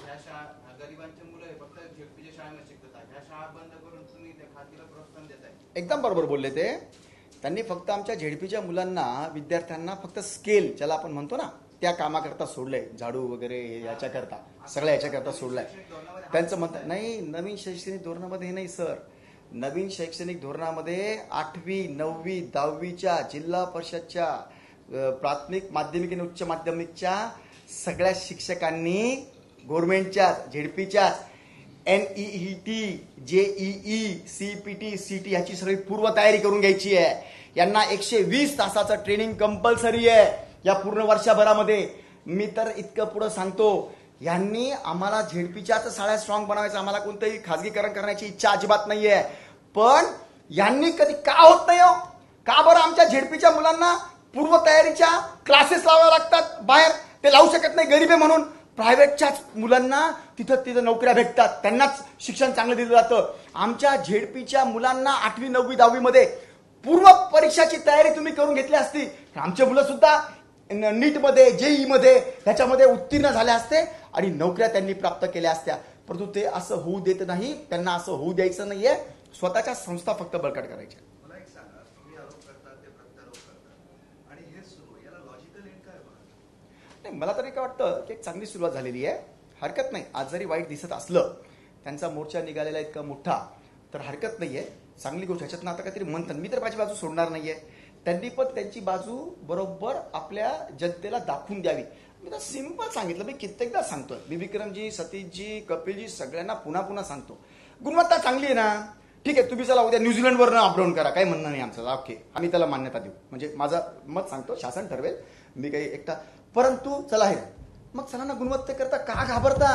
Speaker 5: ह्या शाळा गरिबांची मुलं फक्त झेडपीच्या शाळेमध्ये शिकतात. ह्या शाळा बंद करून तुम्ही त्या खासगीला प्रोत्साहन देताय.
Speaker 1: एकदम बरोबर बोलले ते. त्यांनी फक्त आमच्या झेडपीच्या मुलांना, विद्यार्थ्यांना फक्त स्केल ज्याला आपण म्हणतो ना, त्या कामाकरता सोडलंय. झाडू वगैरे याच्याकरता, सगळ्या याच्याकरता सोडलंय. त्यांचं म्हणतात नाही, नवीन शैक्षणिक धोरणामध्ये हे नाही सर. नवीन शैक्षणिक धोरणामध्ये 8वी 9वी 10वीच्या जिल्हा परिषदच्या प्राथमिक, माध्यमिक आणि उच्च माध्यमिकच्या सगळ्या शिक्षकांनी गव्हर्नमेंटच्या, झेडपीच्या NEET, JEE, CPT, CT ह्याची सगळी पूर्वतयारी करून घ्यायची आहे. यांना 120 तासाचं ट्रेनिंग कंपल्सरी आहे या पूर्ण वर्षभरामध्ये. मी तर इतकं पुढं सांगतो, यांनी आम्हाला झेडपीच्याच शाळा स्ट्रॉंग बनवायचं, आम्हाला कोणतंही खाजगीकरण करण्याची इच्छा अजिबात नाहीये. पण यांनी कधी का होत नाही हो? का बरं आमच्या झेडपीच्या मुलांना पूर्वतयारीच्या क्लासेस लावावे लागतात बाहेर? ते लावू शकत नाही, गरीब आहे म्हणून. प्रायव्हेटच्याच मुलांना तिथं नोकऱ्या भेटतात, त्यांनाच शिक्षण चांगलं दिलं जातं. आमच्या झेडपीच्या मुलांना 8वी 9वी 10वी मध्ये पूर्व परीक्षाची तयारी तुम्ही करून घेतली असती, आमचे मुलं सुद्धा नीटमध्ये, JEE मध्ये ह्याच्यामध्ये उत्तीर्ण झाले असते आणि नोकऱ्या त्यांनी प्राप्त केल्या असत्या. परंतु ते असं होऊ देत नाही. त्यांना असं होऊ द्यायचं नाहीये. स्वतःच्या संस्था फक्त बळकट करायच्या.
Speaker 3: मला एक सांगा, तुम्ही आरोप करतात, ते प्रत्यारोप करतात आणि हे सुरू, याला लॉजिकल एंड काय बघा?
Speaker 1: नाही, मला तरी काय वाटतं की एक चांगली सुरुवात झालेली आहे. हरकत नाही. आज जरी वाईट दिसत असलं, त्यांचा मोर्चा निघालेला इतका मोठा, तर हरकत नाहीये. चांगली गोष्ट. ह्याच्यातनं आता काहीतरी म्हणतात. मी तर माझी बाजू सोडणार नाहीये. त्यांनी पण त्यांची बाजू बरोबर आपल्या जनतेला दाखवून द्यावी. मी तर सिंपल सांगितलं, मी कित्येकदा सांगतोय. विक्रमजी, सतीशजी, कपिलजी, सगळ्यांना पुन्हा पुन्हा सांगतो, गुणवत्ता चांगली आहे ना, ठीक आहे, तुम्ही चला उद्या न्यूझीलंडवरनं अपडाऊन करा, काही म्हणणं नाही आमचं, ओके, आम्ही त्याला मान्यता देऊ. म्हणजे माझं मत सांगतो, शासन ठरवेल, मी काही एकटा. परंतु चला हे मग चला ना, गुणवत्तेकरता का घाबरता?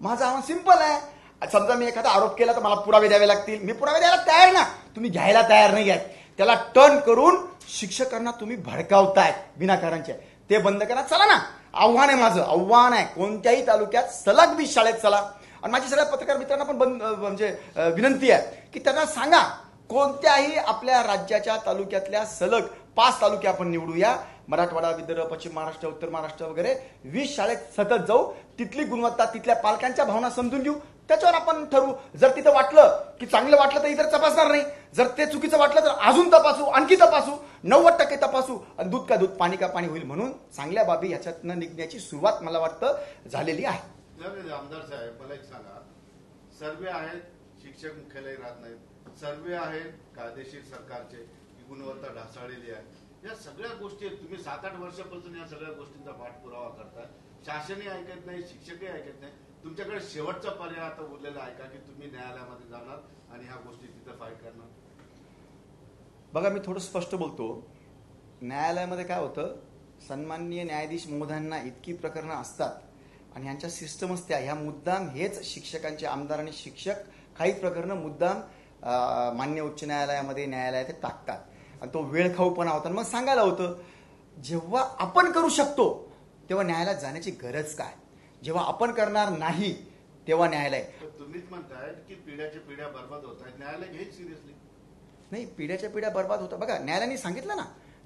Speaker 1: माझं आव्हान सिंपल आहे. समजा मी एखादा आरोप केला तर मला पुरावे द्यावे लागतील. मी पुरावे द्यायला तयार ना, तुम्ही घ्यायला तयार नाही आहेत. त्याला टर्न करून शिक्षकांना तुम्ही भडकावताय विनाकारांचे, ते बंद करा. चला ना, आव्हान आहे, माझं आव्हान आहे. कोणत्याही तालुक्यात सलग 20 शाळेत चला. आणि माझी सगळ्या पत्रकार मित्रांना पण म्हणजे विनंती आहे की त्यांना सांगा, कोणत्याही आपल्या राज्याच्या तालुक्यातल्या सलग 5 तालुके आपण निवडूया. मराठवाडा, विदर्भ, पश्चिम महाराष्ट्र, उत्तर महाराष्ट्र वगैरे 20 शाळेत सतत जाऊ. तिथली गुणवत्ता, तिथल्या पालकांच्या भावना समजून घेऊ. त्याच्यावर आपण ठरवू. जर तिथं वाटलं की चांगलं वाटलं तर इतर तपासणार नाही. जर ते चुकीचं वाटलं तर अजून तपासू, आणखी तपासू, 90% तपासू. आणि दूध का दूध, पाणी का पाणी होईल. म्हणून चांगल्या बाबी ह्याच्यातनं निघण्याची सुरुवात मला वाटतं झालेली आहे.
Speaker 6: आमदार साहेब, मला एक सांगा, सर्वे आहेत, शिक्षक मुख्यालय राहत नाहीत, सर्वे आहेत कायदेशीर सरकारचे की गुणवत्ता ढासळलेली आहे. या सगळ्या गोष्टी आहेत. तुम्ही 7-8 वर्षापासून या सगळ्या गोष्टींचा पाठपुरावा करताय. शासनही ऐकत नाही, शिक्षकही ऐकत नाही. तुमच्याकडे शेवटचा पर्याय आता उरलेला आहे का की तुम्ही न्यायालयामध्ये जाणार आणि ह्या गोष्टी तिथं फाईट करणार?
Speaker 1: बघा, मी थोडं स्पष्ट बोलतो. न्यायालयामध्ये काय होतं, सन्माननीय न्यायाधीश महोदयांना इतकी प्रकरणं असतात आणि यांच्या सिस्टमच त्या, ह्या मुद्दाम हेच शिक्षकांचे, आमदार आणि शिक्षक काही प्रकरणं मुद्दाम मान्य उच्च न्यायालयामध्ये, न्यायालयात टाकतात. आणि तो वेळखाऊपणा होता. मग सांगायला होतं, जेव्हा आपण करू शकतो तेव्हा न्यायालयात जाण्याची गरज काय? जेव्हा आपण करणार नाही तेव्हा न्यायालय.
Speaker 6: तुम्हीच म्हणताय की पिढ्याच्या पिढ्या बर्बाद होत आहेत, न्यायालय घेईल सिरियसली?
Speaker 1: नाही, पिढ्याच्या पिढ्या बर्बाद होतं. बघा, न्यायालयाने सांगितलं ना,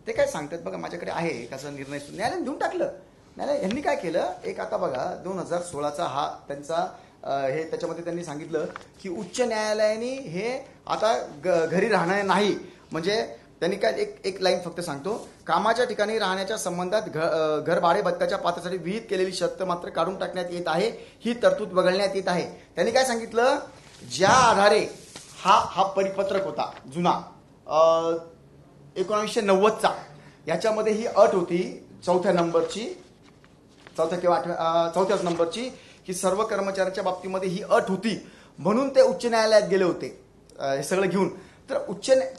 Speaker 1: ते काय सांगतात बघा, माझ्याकडे आहे एक असा निर्णय, न्यायालयाने देऊन टाकलं. न्यायालय यांनी काय केलं, एक आता बघा 2016चा हा त्यांचा हे, त्याच्यामध्ये त्यांनी सांगितलं की उच्च न्यायालयाने हे आता घरी राहणार नाही. म्हणजे त्यांनी काय एक लाईन फक्त सांगतो, कामाच्या ठिकाणी राहण्याच्या संबंधात घर भाडे भत्त्याच्या पात्रतेसाठी विहित केलेली शर्त मात्र काढून टाकण्यात येत आहे. ही तरतूद वगळण्यात येत आहे. त्यांनी काय सांगितलं, ज्या आधारे हा परिपत्रक होता जुना, 1990चा, याच्यामध्ये ही अट होती चौथ्याच नंबरची, की सर्व कर्मचाऱ्यांच्या बाबतीमध्ये ही अट होती, म्हणून ते उच्च न्यायालयात गेले होते हे सगळं घेऊन. तर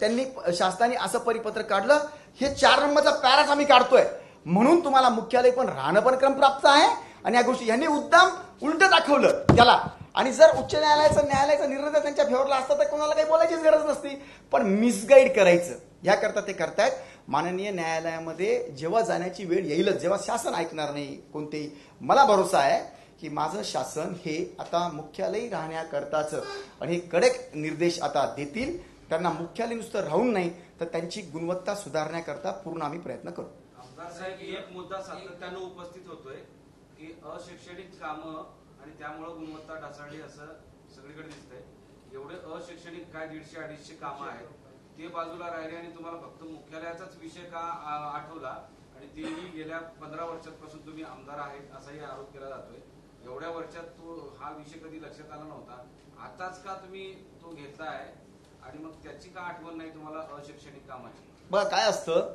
Speaker 1: त्यांनी शासनाने असं परिपत्रक काढलं, हे 4 नंबरचा पॅराच आम्ही काढतोय, म्हणून तुम्हाला मुख्यालय पण राहणं पण क्रमप्राप्त आहे. आणि या गोष्टी यांनी उद्दाम उलट दाखवलं त्याला. आणि जर उच्च न्यायालयाचा निर्णय जर त्यांच्या फेवरला असता तर कोणाला काही बोलायचीच गरज नसती, पण मिसगाईड करायचं याकरता ते करतायत. माननीय न्यायालयामध्ये जेव्हा जाण्याची वेळ येईलच, जेव्हा शासन ऐकणार नाही कोणतेही, मला भरोसा आहे की माझं शासन हे आता मुख्यालय राहण्याकरताच आणि हे कडक निर्देश आता देतील. त्यांना मुख्यालय नुसतं राहून नाही तर त्यांची गुणवत्ता सुधारण्याकरता पूर्ण आम्ही प्रयत्न करू.
Speaker 2: आमदार साहेब, एक मुद्दा सातत्यानं उपस्थित होतोय की अशैक्षणिक कामं आणि त्यामुळे गुणवत्ता ढासळली असं सगळीकडे दिसतंय. एवढे अशैक्षणिक काय 150-250 कामं आहेत ते बाजूला राहिले आणि तुम्हाला फक्त मुख्यालयाचाच विषय का आठवला, आणि तेही गेल्या 15 वर्षांपासून तुम्ही आमदार आहेत असाही आरोप केला जातोय. एवढ्या वर्षात तो हा विषय कधी लक्षात आला नव्हता, आताच का तुम्ही तो घेताय आणि मग त्याची का आठवण नाही तुम्हाला अशैक्षणिक कामाची?
Speaker 1: बघा काय असतं,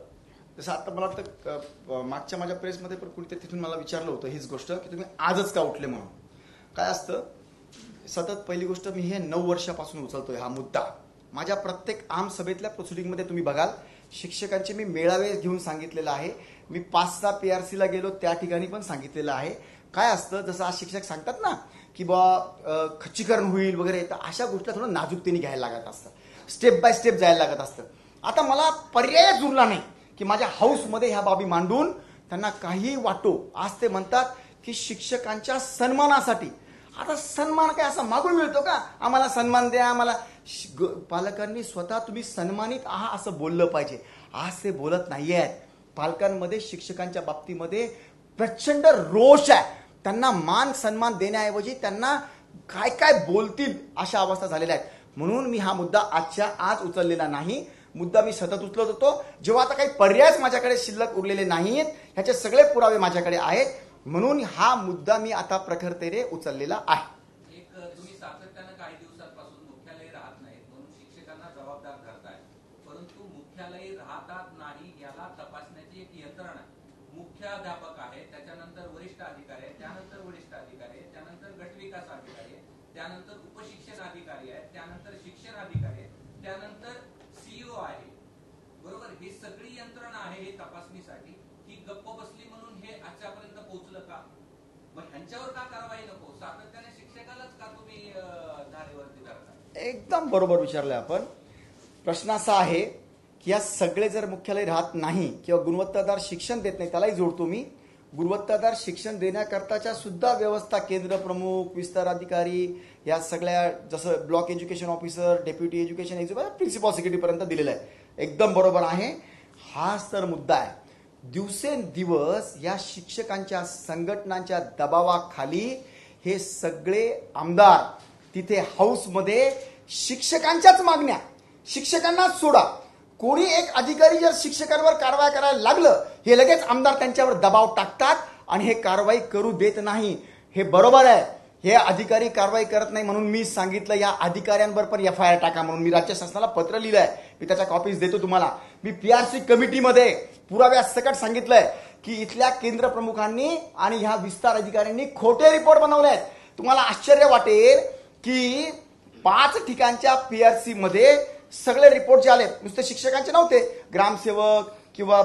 Speaker 1: जसं आता मला वाटतं मागच्या माझ्या प्रेसमध्ये पण कुणीतरी तिथून मला विचारलं होतं हीच गोष्ट की तुम्ही आजच का उठले म्हणून. काय असतं, सतत पहिली गोष्ट मी हे 9 वर्षापासून उचलतोय हा मुद्दा. माझ्या प्रत्येक आम सभेतल्या प्रोसिडिंगमध्ये तुम्ही बघाल, शिक्षकांचे मी मेळावे घेऊन सांगितलेलं आहे. मी 5-6 PRCला गेलो त्या ठिकाणी पण सांगितलेलं आहे. काय असतं, जसं आज शिक्षक सांगतात ना की बा खच्चीकरण होईल वगैरे, तर अशा गोष्टी थोडं नाजूकतेने घ्यायला लागत असतं, स्टेप बाय स्टेप जायला लागत असतं. आता मला पर्यायच उरला नाही की माझ्या हाऊसमध्ये ह्या बाबी मांडून त्यांना काही वाटो. आज ते म्हणतात की शिक्षकांच्या सन्मानासाठी, आता सन्मान काय असा मागून मिळतो का, आम्हाला सन्मान द्या आम्हाला. पालकांनी स्वतः तुम्ही सन्मानित आहात असं बोललं पाहिजे. आज ते बोलत नाहीयेत. पालकांमध्ये शिक्षकांच्या बाबतीमध्ये प्रचंड रोष आहे. त्यांना मान सन्मान देण्याऐवजी त्यांना काय काय बोलतील अशा अवस्था झालेल्या आहेत. म्हणून मी हा मुद्दा आजच्या आज उचललेला नाही. मुद्दा मी सतत उचलत होतो. जेव्हा आता काही पर्यायच माझ्याकडे शिल्लक उरलेले नाहीत, ह्याचे सगळे पुरावे माझ्याकडे आहेत, म्हणून हा मुद्दा मी आता प्रखरतेने उचललेला आहे.
Speaker 7: तुम्ही सातत्यानं काही दिवसांपासून मुख्यालय राहत नाहीत म्हणून शिक्षकांना जबाबदार धरताय, परंतु मुख्यालय राहतात नाही याला तपासण्याची एक यंत्रणा आहे. मुख्याध्यापक आहे, त्याच्यानंतर वरिष्ठ अधिकारी आहे, त्यानंतर वरिष्ठ अधिकारी आहे, त्यानंतर गटविकास अधिकारी आहे, त्यानंतर उपशिक्षण अधिकारी आहे, त्यानंतर शिक्षण अधिकारी आहे, त्यानंतर CEO आहे. बरोबर, ही सगळी यंत्रणा आहे हे तपासणीसाठी. ही गप्प बसली म्हणून हे आजच्यापर्यंत पोहोचलं का? मग ह्यांच्यावर का कारवाई नको? सातत्याने शिक्षकालाच का तुम्ही धारेवरती धरता?
Speaker 1: एकदम बरोबर विचारलंय आपण. प्रश्न असा आहे की या सगळे जर मुख्यालय राहत नाही किंवा गुणवत्तादार शिक्षण देत नाही, त्यालाही जोडतो मी. गुणवत्तादार शिक्षण देण्याकरताच्या सुद्धा व्यवस्था केंद्र प्रमुख, विस्तार अधिकारी, या सगळ्या जसं block education officer, deputy education principal सेक्रेटरीपर्यंत दिलेलं आहे. एकदम बरोबर आहे. हाच तर मुद्दा आहे. दिवसेंदिवस या शिक्षकांच्या संघटनांच्या दबावाखाली हे सगळे आमदार तिथे हाऊसमध्ये शिक्षकांच्याच मागण्या, शिक्षकांनाच सोडा, कोणी एक अधिकारी जर शिक्षकांवर कारवाई करायला लागलं, हे लगेच आमदार त्यांच्यावर दबाव टाकतात आणि हे कारवाई करू देत नाही. हे बरोबर आहे, हे अधिकारी कारवाई करत नाही म्हणून मी सांगितलं या अधिकाऱ्यांवर पण FIR टाका म्हणून. मी राज्य शासनाला पत्र लिहिलंय, मी त्याच्या कॉपीज देतो तुम्हाला. मी PRC कमिटीमध्ये पुराव्यासकट सांगितलंय की इथल्या केंद्र प्रमुखांनी आणि ह्या विस्तार अधिकाऱ्यांनी खोटे रिपोर्ट बनवले आहेत. तुम्हाला आश्चर्य वाटेल की 5 ठिकाणच्या PRC मध्ये सगळे रिपोर्ट जे आले नुसते शिक्षकांचे नव्हते, ग्रामसेवक किंवा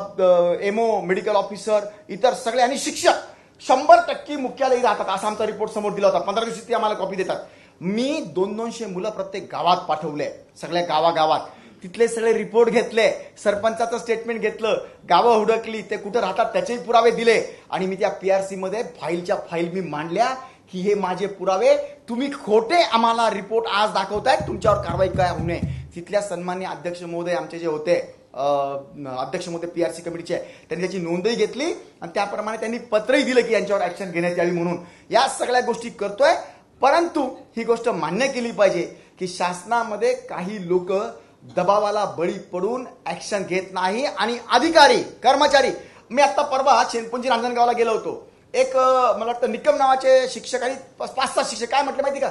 Speaker 1: MO, मेडिकल ऑफिसर, इतर सगळे आणि शिक्षक 100% मुख्यालयी राहतात असा आमचा रिपोर्ट समोर दिला होता. 15 दिवशी ते आम्हाला कॉपी देतात. मी 200-200 मुलं प्रत्येक गावात पाठवले, सगळ्या गावागावात तिथले सगळे रिपोर्ट घेतले, सरपंचाचं स्टेटमेंट घेतलं, गावं हुडकली, ते कुठं राहतात त्याचेही पुरावे दिले आणि मी त्या PRC मध्ये फाईलच्या फाईल मी मांडल्या की हे माझे पुरावे, तुम्ही खोटे आम्हाला रिपोर्ट आज दाखवतायत, तुमच्यावर कारवाई काय होऊ नये. तिथल्या सन्माननीय अध्यक्ष महोदय आमचे जे होते अध्यक्ष महोदय PRC कमिटीचे, त्यांनी त्याची नोंदही घेतली आणि त्याप्रमाणे त्यांनी पत्रही दिलं की यांच्यावर ऍक्शन घेण्यात यावी म्हणून. या सगळ्या गोष्टी करतोय, परंतु ही गोष्ट मान्य केली पाहिजे की शासनामध्ये काही लोक दबावाला बळी पडून ऍक्शन घेत नाही आणि अधिकारी कर्मचारी. मी आता परवा शेनपुंजी रांजणगावला गेलो होतो. एक मला वाटतं निकम नावाचे शिक्षक आणि 5-6 शिक्षक काय म्हटलं माहिती का,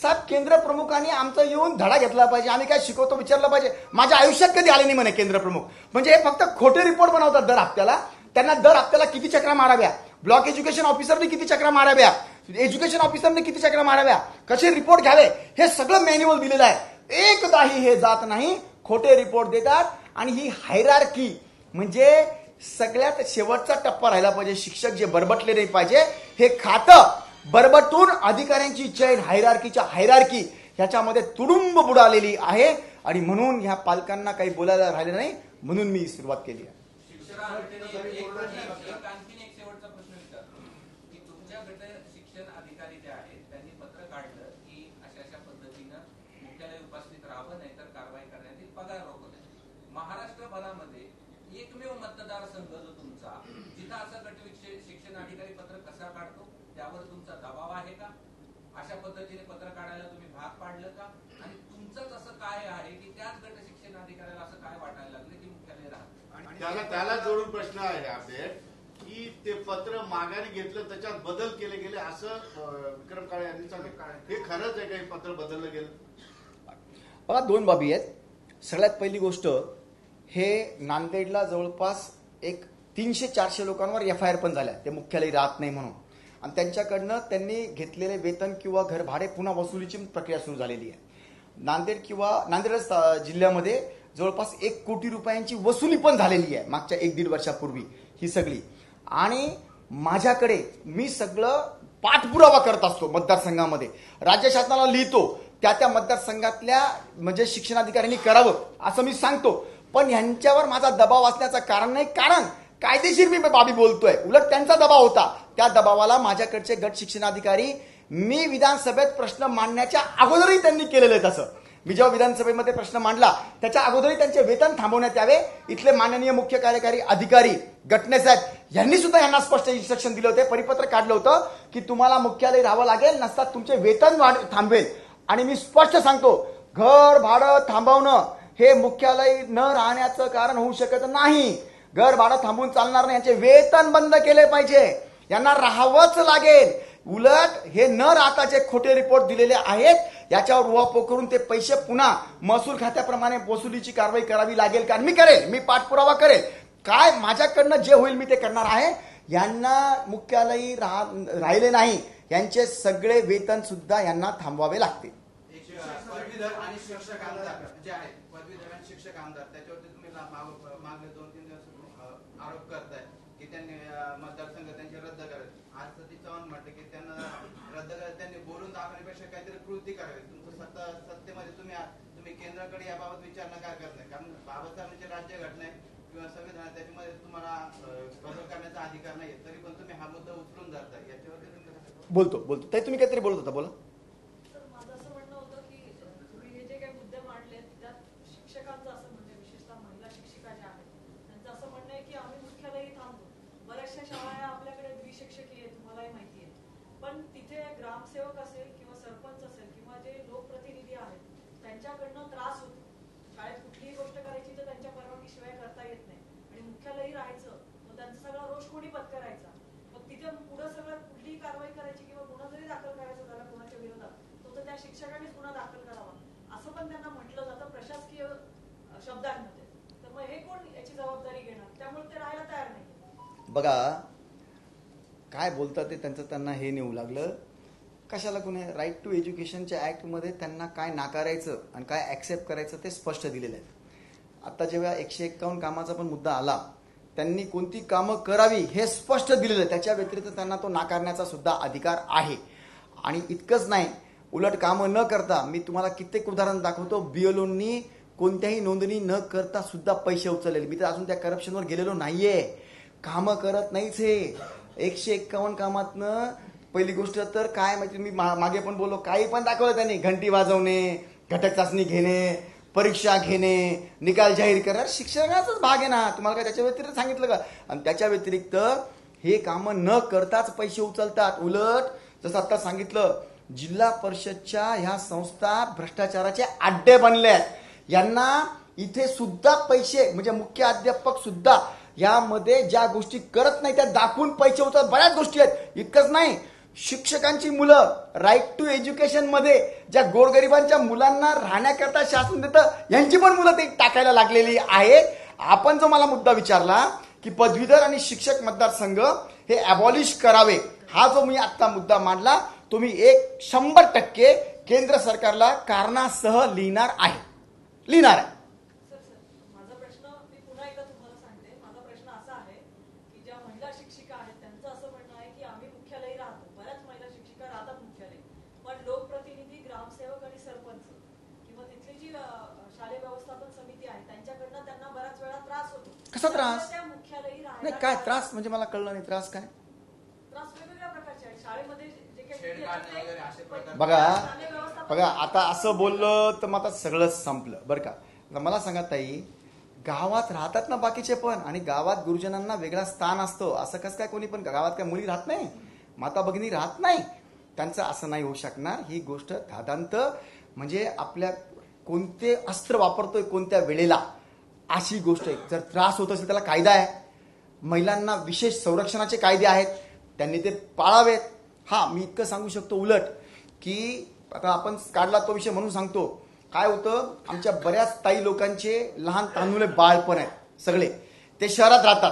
Speaker 1: साहेब केंद्र प्रमुखांनी आमचं येऊन धडा घेतला पाहिजे, आम्ही काय शिकवतो विचारलं पाहिजे. माझ्या आयुष्यात कधी आले नाही म्हणे केंद्र प्रमुख. म्हणजे हे फक्त खोटे रिपोर्ट बनवतात दर हप्त्याला. त्यांना दर हप्त्याला किती चक्रा माराव्या, ब्लॉक एज्युकेशन ऑफिसरने किती चक्रा माराव्या, एज्युकेशन ऑफिसरने किती चक्रा माराव्या, कसे रिपोर्ट घ्यावे, हे सगळं मॅन्युअल दिलेलं आहे. एकदाही हे जात नाही, खोटे रिपोर्ट देतात. आणि ही हायरार्की म्हणजे सगळ्यात शेवटचा टप्पा राहिला पाहिजे. शिक्षक जे बरबटले नाही पाहिजे, हे खातं बरबटून अधिकाऱ्यांची चैन हायरार्कीच्या हायरार्की ह्याच्यामध्ये तुडुंब बुडालेली आहे. आणि म्हणून ह्या पालकांना काही बोलायला राहिले नाही, म्हणून मी सुरुवात केली आहे.
Speaker 7: आणखीन एक शेवटचा प्रश्न विचारतो की तुमच्या गट शिक्षण अधिकारी जे आहेत त्यांनी पत्र काढलं की अशा पद्धतीनं मुख्यालय उपस्थित राहावं, नाहीतर कारवाई करण्यात येईल, पगार रोखत. महाराष्ट्रभरामध्ये एकमेव मतदारसंघ जो तुमचा जिथं असं गट शिक्षण अधिकारी पत्र कसा काढतो, त्यावर तुमचा दबाव आहे का? अशा पद्धतीने पत्र काढायला तुम्ही भाग पाडलं का? आणि तुमचंच असं काय आहे की त्याच गट शिक्षण अधिकाऱ्याला असं काय वाटायला लागलं की मुख्यालय राहतं?
Speaker 6: त्याला जोडून प्रश्न आहे अपडेट की ते पत्र माघारी घेतलं, त्याच्यात बदल केले गेले असं विक्रम काळे यांनी सांगितलं. हे खरंच आहे का हे पत्र बदललं गेलं?
Speaker 1: बघा, दोन बाबी आहेत. सगळ्यात पहिली गोष्ट, हे नांदेडला जवळपास एक 300-400 लोकांवर FIR पण झाल्या, ते मुख्यालय राहत नाही म्हणून. आणि त्यांच्याकडनं त्यांनी घेतलेले वेतन किंवा घर भाडे पुन्हा वसुलीची प्रक्रिया सुरू झालेली आहे. नांदेड जिल्ह्यामध्ये जवळपास 1 कोटी रुपयांची वसुली पण झालेली आहे मागच्या 1-1.5 वर्षापूर्वी ही सगळी. आणि माझ्याकडे मी सगळं पाठपुरावा करत असतो मतदारसंघामध्ये, राज्य शासनाला लिहितो, त्या मतदारसंघातल्या म्हणजे शिक्षणाधिकाऱ्यांनी करावं असं मी सांगतो. पण यांच्यावर माझा दबाव असण्याचं कारण नाही, कारण कायदेशीर मी बाबी बोलतोय. उलट त्यांचा दबाव होता, त्या दबावाला माझ्याकडचे गट शिक्षणाधिकारी मी विधानसभेत प्रश्न मांडण्याच्या अगोदरही त्यांनी केलेलं आहे. तसं मी जेव्हा विधानसभेमध्ये प्रश्न मांडला त्याच्या अगोदरही त्यांचे वेतन थांबवण्यात यावे. इथले माननीय मुख्य कार्यकारी अधिकारी गटणे साहेब यांनी सुद्धा यांना स्पष्ट इन्स्ट्रक्शन दिले होते, परिपत्र काढलं होतं की तुम्हाला मुख्यालय राहावं लागेल, नसता तुमचे वेतन थांबवेल. आणि मी स्पष्ट सांगतो, घर भाडं थांबवणं हे मुख्यालय न राहण्याचं कारण होऊ शकत नाही. घर भाडं थांबवून चालणार नाही, यांचे वेतन बंद केले पाहिजे, यांना राहावंच लागेल. उलट हे न राहताचे खोटे रिपोर्ट दिलेले आहेत, याच्यावर उहापोह करून ते पैसे पुन्हा महसूल खात्याप्रमाणे वसुलीची कारवाई करावी लागेल. कारण मी करेल, मी पाठपुरावा करेल, काय माझ्याकडनं जे होईल मी ते करणार आहे. यांना मुख्यालयी राहिले नाही, यांचे सगळे वेतन सुद्धा यांना थांबवावे लागते.
Speaker 5: पदवीधर आणि शिक्षक आमदार जे आहेत, पदवीधर आणि शिक्षक आमदार, त्याच्यावरती तुम्ही मागले 2-3 दिवस आरोप करताय की त्यांनी मतदारसंघ त्यांचे रद्द करावे. आज सतीश चव्हाण म्हटलं की त्यांना रद्द करायचं, त्यांनी बोलून दाखवण्यापेक्षा काहीतरी कृती करावी. तुमचं सत्तेमध्ये तुम्ही केंद्राकडे याबाबत विचार नका करत नाही, कारण बाबासाहेबांचे राज्यघटना आहे किंवा संविधान, त्याच्यामध्ये तुम्हाला बदल करण्याचा अधिकार नाही, तरी पण तुम्ही हा मुद्दा उचलून जाताय. याच्यावरती तुम्ही
Speaker 1: बोलतो ताई, तुम्ही काहीतरी बोलत होता, बोला.
Speaker 8: माझं असं म्हणणं होतं की तुम्ही हे जे काही मुद्दे मांडले त्यात शिक्षकांचं असं म्हणजे विशेषतः महिला शिक्षिका ज्या आहेत त्यांचं असं म्हणणं आहे की आम्ही मुख्यालयी थांबतो. बऱ्याचशा शाळा या आपल्याकडे द्विशिक्षकीय आहे, तुम्हालाही माहिती आहे. पण तिथे ग्रामसेवक असेल किंवा सरपंच असेल किंवा जे लोकप्रतिनिधी आहेत त्यांच्याकडनं त्रास होतो. शाळेत कुठलीही गोष्ट करायची तर त्यांच्या परवानगीशिवाय करता येत नाही. आणि मुख्यालयी राहायचं, मग त्यांचा सगळा रोष कोणी पत्करायचा, मग तिथे पुढे सगळं कुठलीही कारवाई करायची किंवा गुन्हा जरी दाखल करायचा झाला कोणाच्या विरोधात तर त्या शिक्षकांनीच गुन्हा दाखल करावा असं पण त्यांना म्हटलं जातं प्रशासकीय शब्दांमध्ये. तर मग हे कोण याची जबाबदारी घेणार? त्यामुळे ते राहायला तयार नाही.
Speaker 1: बघा काय बोलतात ते त्यांना हे नेऊ लागलं. कशाला कुणी राईट टू एज्युकेशनच्या ऍक्टमध्ये त्यांना काय नाकारायचं आणि काय ऍक्सेप्ट करायचं ते स्पष्ट दिलेलं आहे. आता जेव्हा 151 कामाचा पण मुद्दा आला, त्यांनी कोणती कामं करावी हे स्पष्ट दिलेलं आहे. त्याच्या व्यतिरिक्त त्यांना तो नाकारण्याचा सुद्धा अधिकार आहे. आणि इतकंच नाही, उलट कामं न करता मी तुम्हाला कित्येक उदाहरण दाखवतो. BLOंनी कोणत्याही नोंदणी न करता सुद्धा पैसे उचललेले. मी तर अजून त्या करप्शनवर गेलेलो नाहीये. कामं करत नाहीच हे. 151 कामातनं पहिली गोष्ट तर काय माहिती, मी मागे पण बोललो, काही पण दाखवलं त्यांनी. घंटी वाजवणे, घटक चाचणी घेणे, परीक्षा घेणे, निकाल जाहीर करा, शिक्षणाचाच भाग आहे ना. तुम्हाला काय त्याच्या व्यतिरिक्त सांगितलं का? आणि त्याच्या व्यतिरिक्त हे कामं न करताच पैसे उचलतात. उलट जसं आता सांगितलं, जिल्हा परिषदच्या ह्या संस्था भ्रष्टाचाराचे अड्डे बनले आहेत. यांना इथे सुद्धा पैसे म्हणजे मुख्य अध्यापक सुद्धा यामध्ये ज्या गोष्टी करत नाही त्या दाखवून पैसे उचलतात. बऱ्याच गोष्टी आहेत. इतकंच नाही, शिक्षकांची मुलं राईट टू एज्युकेशन मध्ये ज्या गोरगरिबांच्या मुलांना राहण्याकरता शासन देतं, यांची पण मुलं ते टाकायला लागलेली आहे. आपण जो मला मुद्दा विचारला की पदवीधर आणि शिक्षक मतदारसंघ हे अबॉलिश करावे, हा जो मी आता मुद्दा मांडला तो मी 100% केंद्र सरकारला कारणासह लिहिणार आहे.
Speaker 8: सर माझा प्रश्न मी पुन्हा एकदा तुम्हाला सांगते. माझा प्रश्न असा आहे की ज्या महिला शिक्षिका आहेत त्यांचं असं म्हणणं आहे की आम्ही मुख्यालयी राहतो, बऱ्याच महिला शिक्षिका राहतात मुख्यालयी, पण लोकप्रतिनिधी, ग्रामसेवक आणि सरपंच किंवा तिथली जी शालेय व्यवस्थापन समिती आहे त्यांच्याकडनं त्यांना बऱ्याच वेळा त्रास होतो.
Speaker 1: कसा त्रास?
Speaker 8: त्या मुख्यालयी
Speaker 1: नाही
Speaker 8: राहायला
Speaker 1: काय त्रास म्हणजे मला कळलं नाही. त्रास काय?
Speaker 8: त्रास वेगवेगळ्या प्रकारचे आहेत. शाळेमध्ये जे काही
Speaker 5: छेड काढणे वगैरे असे प्रकार.
Speaker 1: बघा आता असं बोललं तर मग आता सगळंच संपलं बरं का. आता मला सांगा ताई, गावात राहतात ना बाकीचे पण, आणि गावात गुरुजनांना वेगळा स्थान असतो. असं कसं काय कोणी पण गावात काय मुली राहत नाही, माता भगिनी राहत नाही, त्यांचं असं नाही होऊ शकणार. ही गोष्ट धादांत म्हणजे आपल्या कोणते अस्त्र वापरतोय कोणत्या वेळेला अशी गोष्ट आहे. जर त्रास होत असेल त्याला कायदा आहे, महिलांना विशेष संरक्षणाचे कायदे आहेत, त्यांनी ते पाळावेत. हा मी इतकं सांगू शकतो. उलट की आता आपण काढला तो विषय म्हणून सांगतो, काय होतं आमच्या बऱ्याच ताई लोकांचे लहान तान्हुले बाळपण आहेत, सगळे ते शहरात राहतात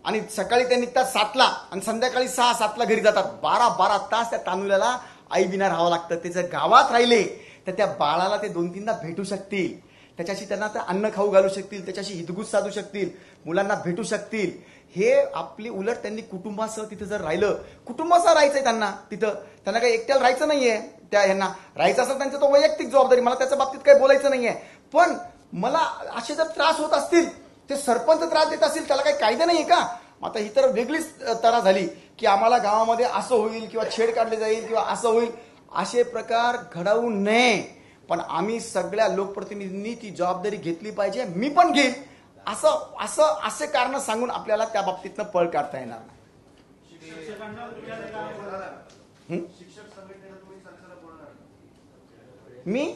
Speaker 1: आणि सकाळी ते निघतात 7ला आणि संध्याकाळी 6-7ला घरी जातात. 12 तास त्या तान्हुल्याला आई बिना राहावं लागतं. ते जर गावात राहिले तर त्या बाळाला ते 2-3दा भेटू शकतील, त्याच्याशी त्यांना ते अन्न खाऊ घालू शकतील, त्याच्याशी हितगुज साधू शकतील, मुलांना भेटू शकतील. हे आपली उलट त्यांनी कुटुंबासह तिथं जर राहिलं, कुटुंबासह राहायचंय त्यांना तिथं, त्यांना काही एकट्याला राहायचं नाहीये. त्या यांना राहायचं असेल त्यांचं तो वैयक्तिक जबाबदारी, मला त्याच्या बाबतीत काही बोलायचं नाहीये. पण मला असे जर त्रास होत असतील, ते सरपंच त्रास देत असतील, त्याला काही कायदा नाहीये का? आता ही तर वेगळीच तरा झाली की आम्हाला गावामध्ये असं होईल किंवा छेड काढले जाईल किंवा असं होईल. असे प्रकार घडवू नये. पण आम्ही सगळ्या लोकप्रतिनिधींनी ती जबाबदारी घेतली पाहिजे. मी पण घेईन. असे कारण सांगून आपल्याला त्या बाबतीतनं पळ काढता येणार नाही. मी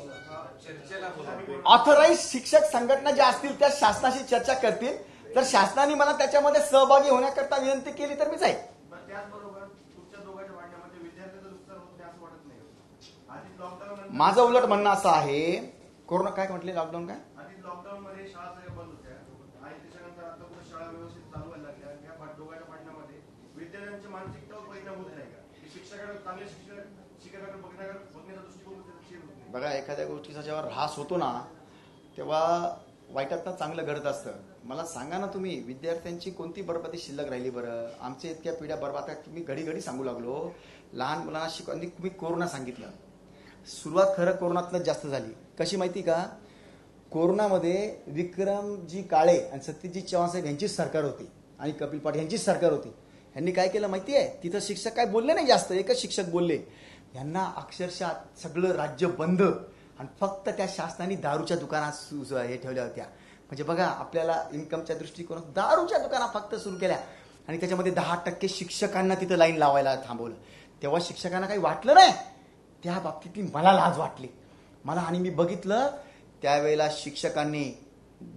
Speaker 1: ऑथराईज शिक्षक संघटना ज्या असतील त्या शासनाशी चर्चा करतील. जर शासनाने मला त्याच्यामध्ये सहभागी होण्याकरता विनंती केली तर मी जाईल.
Speaker 4: त्याचबरोबर तुमच्या दोघांच्या भांडण्यामध्ये विद्यार्थ्यांचं नुकसान होत नाही असं वाटत नाही. आधी लॉकडाऊन
Speaker 1: माझं उलट म्हणणं असं आहे, कोरोना काय म्हटले, लॉकडाऊन काय,
Speaker 4: आधी लॉकडाऊन मध्ये शाळा सगळ्या बंद होत्या आणि त्याच्यानंतर आता पुढे शाळा व्यवस्थित चालू व्हायला लागल्या. या दोघांच्या भांडण्यामध्ये विद्यार्थ्यांच्या मानसिकतेवर परिणाम होत नाही का? शिक्षकाकडे चांगले शिक्षकाकडे बघण्याचा दृष्टिकोन चेंज होत नाही.
Speaker 1: बघा एखाद्या गोष्टीचा जेव्हा ऱ्हास होतो ना तेव्हा वाईटातनं चांगलं घडत असतं. मला सांगा ना तुम्ही, विद्यार्थ्यांची कोणती बरबादी शिल्लक राहिली बरं? आमच्या इतक्या पिढ्या बरबाद. तुम्ही घडी घडी सांगू लागलो लहान मुलांना शिकवली. तुम्ही कोरोना सांगितलं, सुरुवात खरं कोरोनातनं जास्त झाली. कशी माहिती का? कोरोनामध्ये विक्रमजी काळे आणि सत्यजित चव्हाण साहेब यांचीच सरकार होती आणि कपिल पाटील यांचीच सरकार होती. यांनी काय केलं माहिती आहे? तिथं शिक्षक काय बोलले नाही जास्त, एकच शिक्षक बोलले. यांना अक्षरशः सगळं राज्य बंद आणि फक्त त्या शासनाने दारूच्या दुकानात हे ठेवल्या होत्या. म्हणजे बघा आपल्याला इन्कमच्या दृष्टिकोनात दारूच्या दुकाना फक्त सुरू केल्या आणि त्याच्यामध्ये 10% शिक्षकांना तिथं लाईन लावायला थांबवलं. तेव्हा शिक्षकांना काही वाटलं नाही. त्या बाबतीत मला लाज वाटली मला. आणि मी बघितलं त्यावेळेला शिक्षकांनी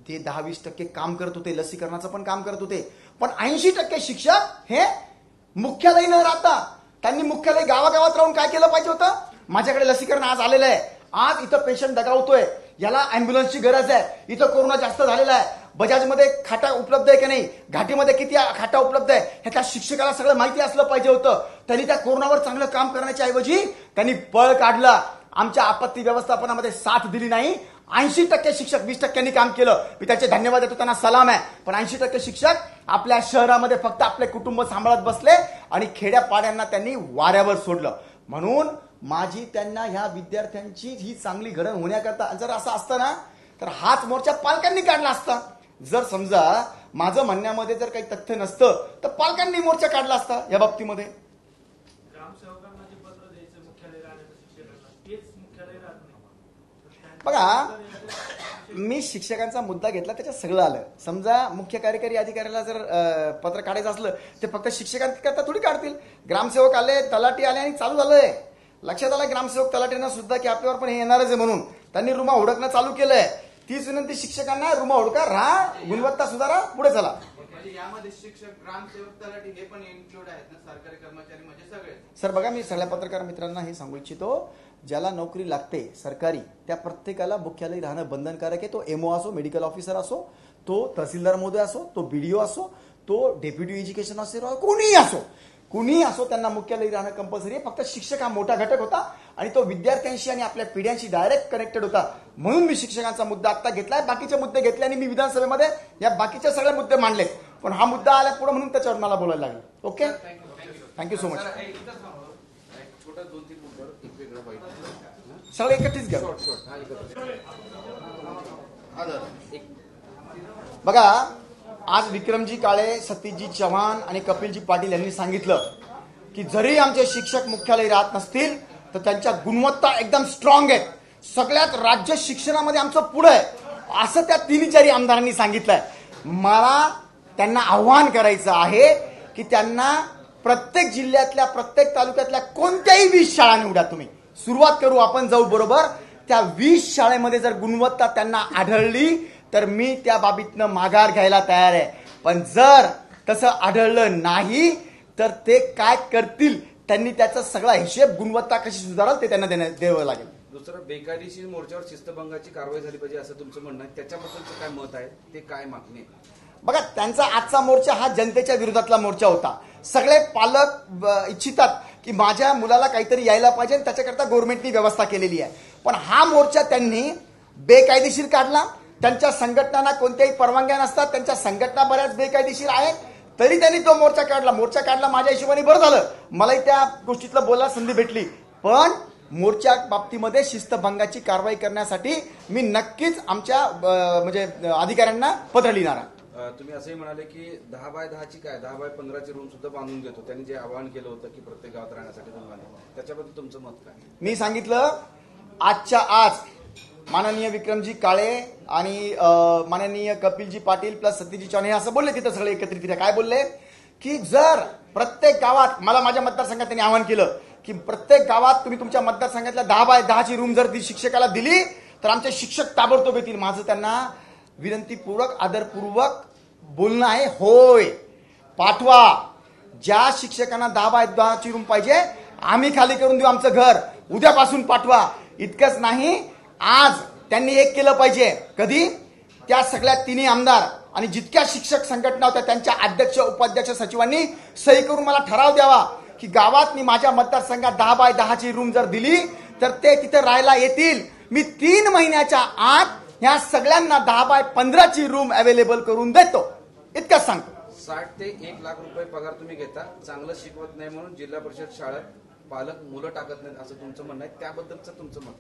Speaker 1: ते 10-20% काम करत होते, लसीकरणाचं पण काम करत होते. पण 80% शिक्षक हे मुख्यालयी न राहता त्यांनी मुख्यालय गावागावात राहून काय केलं पाहिजे होतं? माझ्याकडे लसीकरण आज आलेलं आहे, आज इथं पेशंट दगावतोय, याला अँब्युलन्सची गरज आहे, इथं कोरोना जास्त झालेला आहे, बजाजमध्ये खाटा उपलब्ध आहे की नाही, घाटीमध्ये किती खाटा उपलब्ध आहे, हे त्या शिक्षकाला सगळं माहिती असलं पाहिजे होतं. त्यांनी त्या कोरोनावर चांगलं काम करण्याच्या ऐवजी त्यांनी पळ काढला. आमच्या आपत्ती व्यवस्थापनामध्ये साथ दिली नाही. 80% शिक्षक 20%नी काम केलं. मी त्याचे धन्यवाद देतो, त्यांना सलाम आहे. पण 80% शिक्षक आपल्या शहरामध्ये फक्त आपले कुटुंब सांभाळत बसले आणि खेड्यापाड्यांना त्यांनी वाऱ्यावर सोडलं. म्हणून माझी त्यांना ह्या विद्यार्थ्यांची ही चांगली घडण होण्याकरता, जर असं असतं ना तर हाच मोर्चा पालकांनी काढला असता. जर समजा माझं म्हणण्यामध्ये जर काही तथ्य नसतं तर पालकांनी मोर्चा काढला असता या बाबतीमध्ये.
Speaker 4: ग्रामसेवकांना जे पत्र द्यायचं मुख्यालय राहण्याचं शिक्षकांना, तेच मुख्यालय राहत नाही.
Speaker 1: बघा मी शिक्षकांचा मुद्दा घेतला, त्याच्यात सगळं आलं. समजा मुख्य कार्यकारी अधिकाऱ्याला जर पत्र काढायचं असलं ते फक्त शिक्षकांकरता थोडी काढतील. ग्रामसेवक आले, तलाठी आले आणि चालू झालंय. लक्षात आलं ग्रामसेवक तलाठीनं सुद्धा की आपल्यावर पण हे येणारच आहे म्हणून त्यांनी रुमा हुडकणं चालू केलंय. तीच विनंती शिक्षकांना, रुमा हुडका, राहा, गुणवत्ता सुधारा, पुढे चला.
Speaker 5: म्हणजे यामध्ये शिक्षक, ग्रामसेवक, तलाठी हे पण इन्क्लूड आहेत ना, सरकारी कर्मचारी म्हणजे सगळे.
Speaker 1: सर बघा, मी सगळ्या पत्रकार मित्रांना हे सांगू इच्छितो, ज्याला नोकरी लागते सरकारी त्या प्रत्येकाला मुख्यालयी राहणं बंधनकारक आहे. तो एमओ असो, मेडिकल ऑफिसर असो, तो तहसीलदार महोदय असो, तो बीडीओ असो, तो डेप्युटी एज्युकेशन ऑफिसर, कुणीही असो त्यांना मुख्यालयी राहणं कंपल्सरी आहे. फक्त शिक्षक हा मोठा घटक होता आणि तो विद्यार्थ्यांशी आणि आपल्या पिढ्यांशी डायरेक्ट कनेक्टेड होता, म्हणून मी शिक्षकांचा मुद्दा आता घेतलाय. बाकीचे मुद्दे घेतले आणि मी विधानसभेमध्ये या बाकीचे सगळे मुद्दे मांडले, पण हा मुद्दा आला पुढे म्हणून त्याच्यावर मला बोलायला लागलं. Okay, thank you so much.
Speaker 2: छोटा 2-3 मुद्द्यावर एक वेगळं पाहिजे,
Speaker 1: सगळे एकत्रित घ्या. बघा, आज विक्रमजी काळे, सतीशजी चव्हाण आणि कपिलजी पाटील यांनी सांगितलं की जरी आमचे शिक्षक मुख्यालयी राहत नसतील तर त्यांच्या गुणवत्ता एकदम स्ट्रॉंग आहेत, सगळ्यात राज्य शिक्षणामध्ये आमचं पुढे आहे, असं त्या तिन्ही आमदारांनी सांगितलंय. मला त्यांना आव्हान करायचं आहे की त्यांना प्रत्येक जिल्ह्यातल्या, प्रत्येक तालुक्यातल्या कोणत्याही 20 शाळा निवडा, तुम्ही सुरुवात करू, आपण जाऊ बरोबर. त्या 20 शाळेमध्ये जर गुणवत्ता त्यांना आढळली तर मी त्या बाबतीनं माघार घ्यायला तयार आहे. पण जर तसं आढळलं नाही तर ते काय करतील, त्यांनी त्याचा सगळा हिशेब, गुणवत्ता कशी सुधारेल ते त्यांना द्यावं लागेल.
Speaker 2: दुसरं, बेकायदेशीर मोर्चावर शिस्तभंगाची कारवाई झाली पाहिजे असं तुमचं म्हणणं आहे, त्याच्याबद्दलचं काय मत आहे, ते काय मागणी आहे?
Speaker 1: बघा, त्यांचा आजचा मोर्चा हा जनतेच्या विरोधातला मोर्चा होता. सगळे पालक इच्छितात की माझ्या मुलाला काहीतरी यायला पाहिजे, त्याच्याकरता गव्हर्नमेंटनी व्यवस्था केलेली आहे. पण हा मोर्चा त्यांनी बेकायदेशीर काढला. त्यांच्या संघटनांना कोणत्याही परवानग्या नसतात, त्यांच्या संघटना बऱ्याच बेकायदेशीर आहेत, तरी त्यांनी तो मोर्चा काढला. माझ्या हिशोबाने बरं झालं, मलाही त्या गोष्टीतलं बोलायला संधी भेटली. पण मोर्चा बाबतीमध्ये शिस्तभंगाची कारवाई करण्यासाठी मी नक्कीच आमच्या म्हणजे अधिकाऱ्यांना पत्र लिहिणार आहे.
Speaker 2: तुम्ही असंही म्हणाले की 10x10ची काय 10x15ची रूम सुद्धा बांधून देतो, त्यांनी जे आवाहन केलं होतं की प्रत्येक गावात राहण्यासाठी रूम बांधा, त्याच्याबद्दल तुमचं मत काय?
Speaker 1: मी सांगितलं, आजच्या आज माननीय विक्रमजी काळे आणि माननीय कपिलजी पाटील प्लस सतीशजी चव्हाण हे असं बोलले तिथं सगळे एकत्रित. काय बोलले की जर प्रत्येक गावात, मला माझ्या मतदारसंघात त्यांनी आवाहन केलं की प्रत्येक गावात तुम्ही तुमच्या मतदारसंघातल्या 10x10ची रूम जर शिक्षकाला दिली तर आमचे शिक्षक ताबडतोब येतील. माझं त्यांना विनंतीपूर्वक, आदरपूर्वक बोलणं आहे, होय पाठवा. ज्या शिक्षकांना 10x10ची रूम पाहिजे आम्ही खाली करून देऊ आमचं घर, उद्यापासून पाठवा. इतकंच नाही, आज त्यांनी एक केलं पाहिजे. कधी? त्या सगळ्या तिन्ही आमदार आणि जितक्या शिक्षक संघटना होत्या त्यांच्या अध्यक्ष, उपाध्यक्ष, सचिवांनी सही करून मला ठराव द्यावा की गावात मी माझ्या मतदारसंघात 10x10ची रूम जर दिली तर ते तिथे राहायला येतील. मी 3 महिन्याच्या आत ह्या सगळ्यांना 10x15ची रूम अवेलेबल करून देतो, इतकंच सांगतो.
Speaker 2: 60 ते 1 लाख रुपये पगार तुम्ही घेता, चांगलं शिकवत नाही म्हणून जिल्हा परिषद शाळेत पालक मुलं टाकत नाहीत असं तुमचं म्हणणं आहे, त्याबद्दलचं तुमचं मत?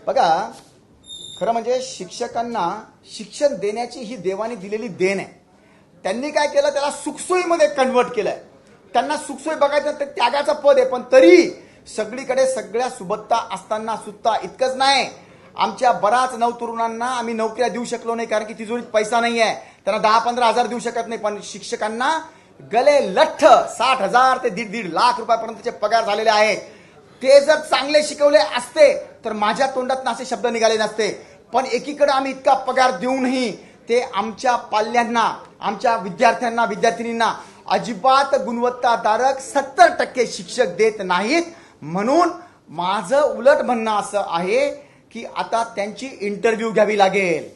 Speaker 1: बघा, खरं म्हणजे शिक्षकांना शिक्षण देण्याची ही देवाने दिलेली देण आहे. त्यांनी काय केलं, त्याला सुखसोयीमध्ये कन्वर्ट केलंय. त्यांना सुखसोयी बघायचं तर त्यागाचं पद आहे, पण तरी सगळीकडे सगळ्या सुबत्ता असताना सुद्धा इतकंच नाही, आमच्या बऱ्याच नवतरुणांना आम्ही नोकऱ्या देऊ शकलो नाही कारण की तिजोरीत पैसा नाही आहे. त्यांना 10-15 हजार देऊ शकत नाही. पण शिक्षकांना गले लठ्ठ 60,000 ते 1.5 लाख रुपयापर्यंतचे पगार झालेले आहेत. ते जर चांगले शिकवले असते तर माझ्या तोंडात असे शब्द निघाले नसते. पण एकीकडे आम्ही इतका पगार देऊनही ते आमच्या पाल्यांना, आमच्या विद्यार्थ्यांना, विद्यार्थिनींना अजिबात गुणवत्ताधारक 70% शिक्षक देत नाहीत. म्हणून माझं उलट म्हणणं असं आहे की आता त्यांची इंटरव्ह्यू घ्यावी लागेल.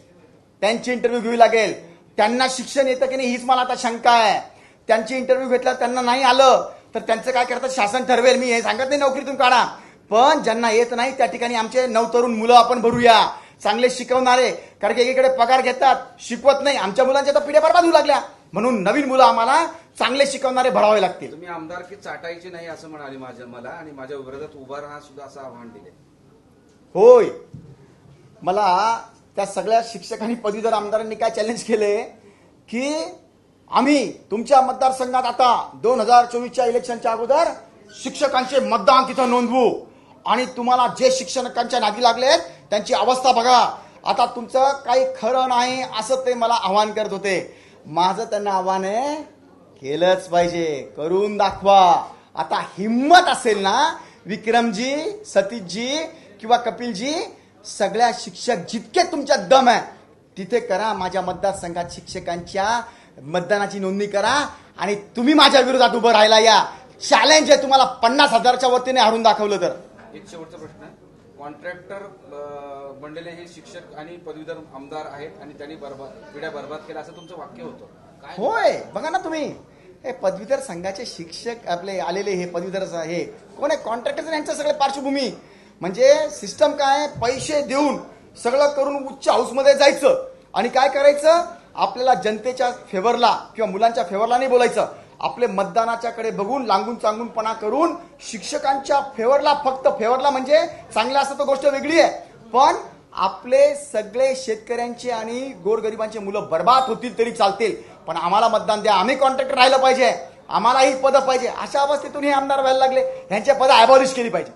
Speaker 1: त्यांना शिक्षण येतं की नाही हीच मला आता शंका आहे. त्यांची इंटरव्ह्यू घेतला, त्यांना नाही आलं तर त्यांचं काय करतात शासन ठरवेल. मी हे सांगत नाही नोकरीतून काढा, पण ज्यांना येत नाही त्या ठिकाणी आमचे नवतरुण मुलं आपण भरूया, चांगले शिकवणारे. कारण की एकीकडे पगार घेतात, शिकवत नाही. आमच्या मुलांच्या तर पिढ्या बरबाद होऊ लागल्या. म्हणून नवीन मुलं आम्हाला चांगले शिकवणारे भरावे लागतील.
Speaker 2: तुम्ही आमदारकी चाटायची नाही असं म्हणाले मला आणि माझ्या विरोधात उभा राहा सुद्धा असं आव्हान दिले.
Speaker 1: होय, मला त्या सगळ्या शिक्षकांनी, पदवीधर आमदारांनी काय चॅलेंज केले की आम्ही तुमच्या मतदारसंघात आता 2024च्या इलेक्शनच्या अगोदर शिक्षकांचे मतदान तिथं नोंदवू आणि तुम्हाला जे शिक्षकांच्या नादी लागलेत त्यांची अवस्था बघा. आता तुमचं काही खरं नाही असं ते मला आव्हान करत होते. माझं त्यांना आव्हान आहे, केलंच पाहिजे, करून दाखवा. आता हिम्मत असेल ना विक्रमजी, सतीशजी किंवा कपिलजी, सगळ्या शिक्षक जितके तुमच्यात दम आहे तिथे करा. माझ्या मतदारसंघात शिक्षकांच्या मतदानाची नोंदणी करा आणि तुम्ही माझ्या विरोधात उभं राहायला या. चॅलेंज आहे तुम्हाला 50,000च्या वतीने हारून दाखवलं तर.
Speaker 2: एक शेवटचा प्रश्न आहे. कॉन्ट्रॅक्टर बनलेले हे शिक्षक आणि पदवीधर आमदार आहेत आणि त्यांनी पिढ्या बर्बाद केल्या असं तुमचं वाक्य होतं. काय
Speaker 1: होय, बघा ना तुम्ही, हे पदवीधर संघाचे शिक्षक आपले आलेले हे पदवीधर हे कोण आहे? कॉन्ट्रॅक्टर. यांचं सगळे पार्श्वभूमी म्हणजे सिस्टम काय, पैसे देऊन सगळं करून उच्च हाऊसमध्ये जायचं आणि काय करायचं, आपल्याला जनतेच्या फेवरला किंवा मुलांच्या फेवरला नाही बोलायचं, आपले मतदानाच्याकडे बघून लांगून चांगूनपणा करून शिक्षकांच्या फेवरला, फक्त फेवरला म्हणजे चांगलं असतं तर गोष्ट वेगळी आहे, पण आपले सगळे शेतकऱ्यांचे आणि गोरगरिबांचे मुलं बर्बाद होतील तरी चालतील, पण आम्हाला मतदान द्या, आम्ही कॉन्ट्रॅक्टर राहिलं पाहिजे, आम्हाला ही पदं पाहिजे. अशा अवस्थेतून हे आमदार व्हायला लागले. ह्यांच्या पदं अबॉलिश केली पाहिजे.